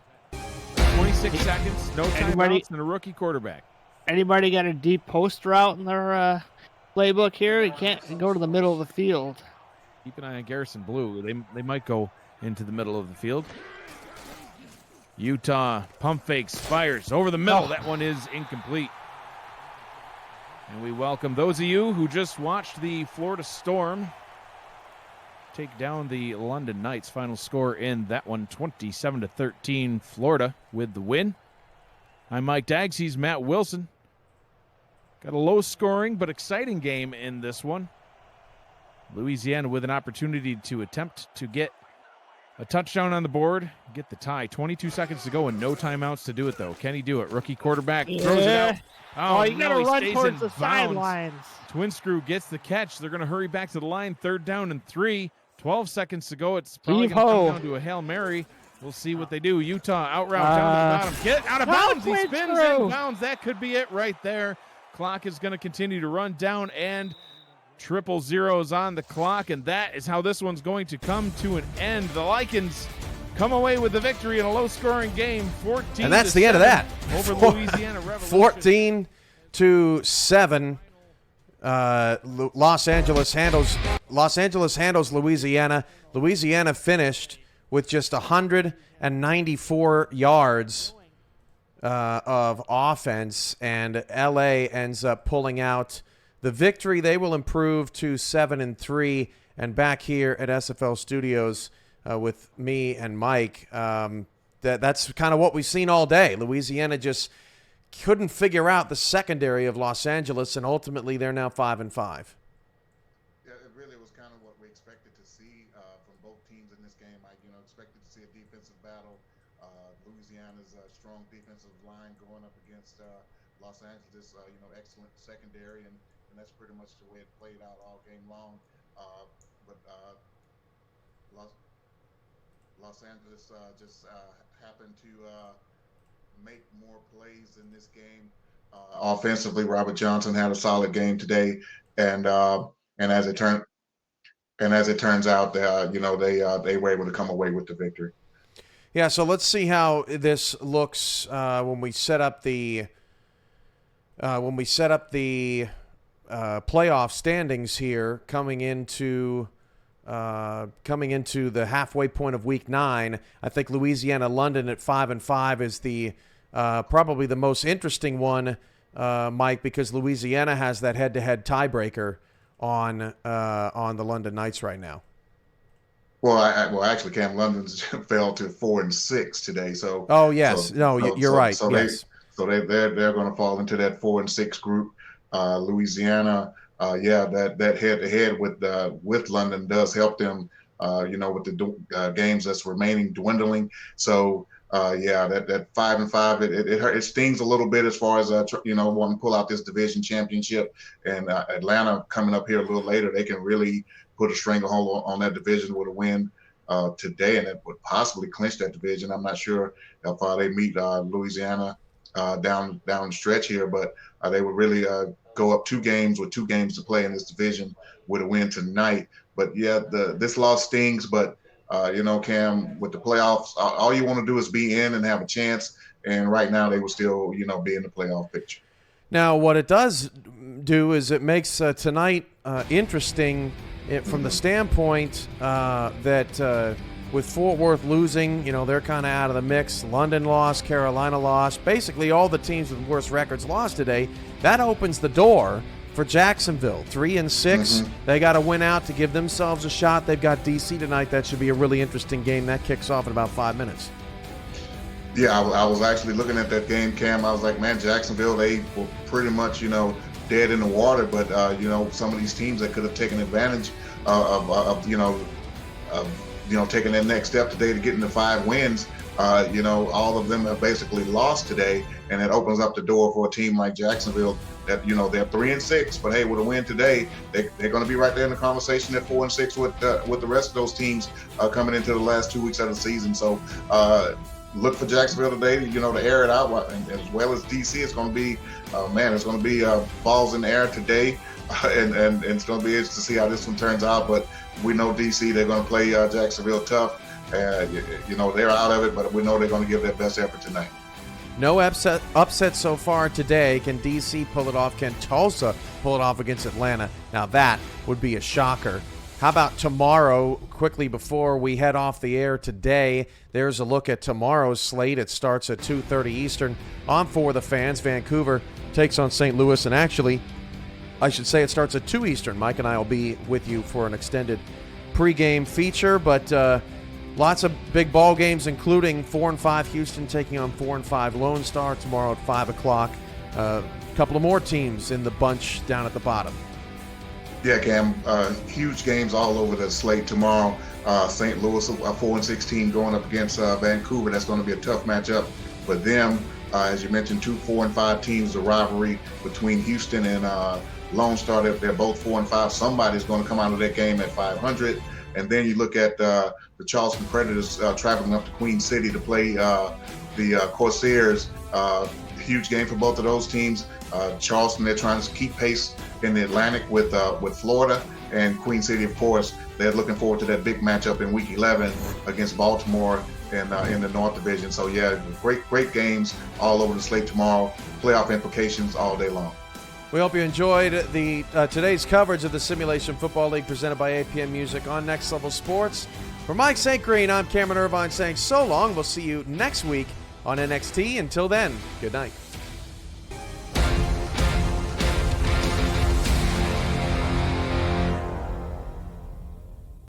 26 seconds, no timeouts, and a rookie quarterback. Anybody got a deep post route in their playbook here? You can't go to the middle of the field. Keep an eye on Garrison Blue. They might go into the middle of the field. Utah pump fakes, fires over the middle. That one is incomplete. And we welcome those of you who just watched the Florida Storm take down the London Knights. Final score in that one, 27-13. Florida with the win. I'm Mike Daggs. He's Matt Wilson. Got a low-scoring but exciting game in this one. Louisiana with an opportunity to attempt to get a touchdown on the board, get the tie. 22 seconds to go and no timeouts to do it, though. Can he do it? Rookie quarterback throws it out. Oh, you got to he run stays towards in the bounds. sidelines. Twin Screw gets the catch. They're going to hurry back to the line. 3rd down and 3. 12 seconds to go. It's probably going to come down to a Hail Mary. We'll see what they do. Utah out route down to the bottom. Get out of bounds. He spins in bounds. That could be it right there. Clock is going to continue to run down, and 000 on the clock, and that is how this one's going to come to an end. The Lycans come away with the victory in a low-scoring game, 14. And that's the end of that. Over Louisiana Revolution. 14-7. Los Angeles handles Louisiana. Louisiana finished with just 194 yards of offense, and LA ends up pulling out the victory. They will improve to 7-3, and back here at SFL Studios with me and Mike, that's kind of what we've seen all day. Louisiana just couldn't figure out the secondary of Los Angeles, and ultimately they're now 5-5. Yeah, it really was kind of what we expected to see from both teams in this game. I expected to see a defensive battle. Louisiana's strong defensive line going up against Los Angeles, excellent secondary, and that's pretty much the way it played out all game long. But Los Angeles just happened to make more plays in this game. Offensively, Robert Johnson had a solid game today, and as it turns out, they were able to come away with the victory. Yeah, so let's see how this looks when we set up the playoff standings here coming into the halfway point of Week 9. I think Louisiana London at 5-5 is the probably the most interesting one, Mike, because Louisiana has that head-to-head tiebreaker on the London Knights right now. Well, actually, Cam London's fell to 4-6 today. So. Oh yes, you're right. Yes. They're going to fall into that 4-6 group. Louisiana, that head-to-head with London does help them. With the games that's remaining dwindling. So that 5-5 it stings a little bit as far as wanting to pull out this division championship. And Atlanta coming up here a little later, they can really put a stranglehold on that division with a win today, and it would possibly clinch that division. I'm not sure if they meet Louisiana down the stretch here, but they would really go up 2 games with 2 games to play in this division with a win tonight. But this loss stings. But Cam, with the playoffs, all you want to do is be in and have a chance. And right now, they will still be in the playoff picture. Now, what it does do is it makes tonight interesting from the standpoint that with Fort Worth losing, they're kind of out of the mix. London lost, Carolina lost. Basically, all the teams with worse records lost today. That opens the door for Jacksonville. 3-6. They got to win out to give themselves a shot. They've got DC tonight. That should be a really interesting game. That kicks off in about 5 minutes. Yeah, I was actually looking at that game, Cam. I was like, man, Jacksonville, they were pretty much, dead in the water. But, some of these teams that could have taken advantage of taking that next step today to get into 5 wins, all of them have basically lost today. And it opens up the door for a team like Jacksonville that, they're 3-6. But, hey, with a win today, they're going to be right there in the conversation at 4-6 with the rest of those teams coming into the last 2 weeks of the season. So, look for Jacksonville today, to air it out, and as well as DC. It's going to be, it's going to be balls in the air today, and it's going to be interesting to see how this one turns out. But we know DC, they're going to play Jacksonville tough. They're out of it, but we know they're going to give their best effort tonight. No upset so far today. Can DC pull it off? Can Tulsa pull it off against Atlanta? Now that would be a shocker. How about tomorrow? Quickly before we head off the air today, there's a look at tomorrow's slate. It starts at 2:30 Eastern on For the Fans. Vancouver takes on St. Louis, and actually, I should say it starts at 2 Eastern. Mike and I will be with you for an extended pregame feature, but lots of big ball games, including 4-5 Houston taking on 4-5 Lone Star tomorrow at 5 o'clock. A couple of more teams in the bunch down at the bottom. Yeah, Cam, huge games all over the slate tomorrow. St. Louis, a 4-6 team going up against Vancouver. That's going to be a tough matchup for them. As you mentioned, 2 4-5 teams, a rivalry between Houston and Lone Star. They're both 4-5. Somebody's going to come out of that game at 500. And then you look at the Charleston Predators traveling up to Queen City to play the Corsairs. Huge game for both of those teams. Charleston, they're trying to keep pace in the Atlantic with Florida, and Queen City, of course, they're looking forward to that big matchup in Week 11 against Baltimore in the North Division. So yeah, great games all over the slate tomorrow. Playoff implications all day long. We hope you enjoyed the today's coverage of the Simulation Football League presented by APM Music on Next Level Sports. For Mike St. Green, I'm Cameron Irvine saying so long. We'll see you next week on NXT. Until then, good night.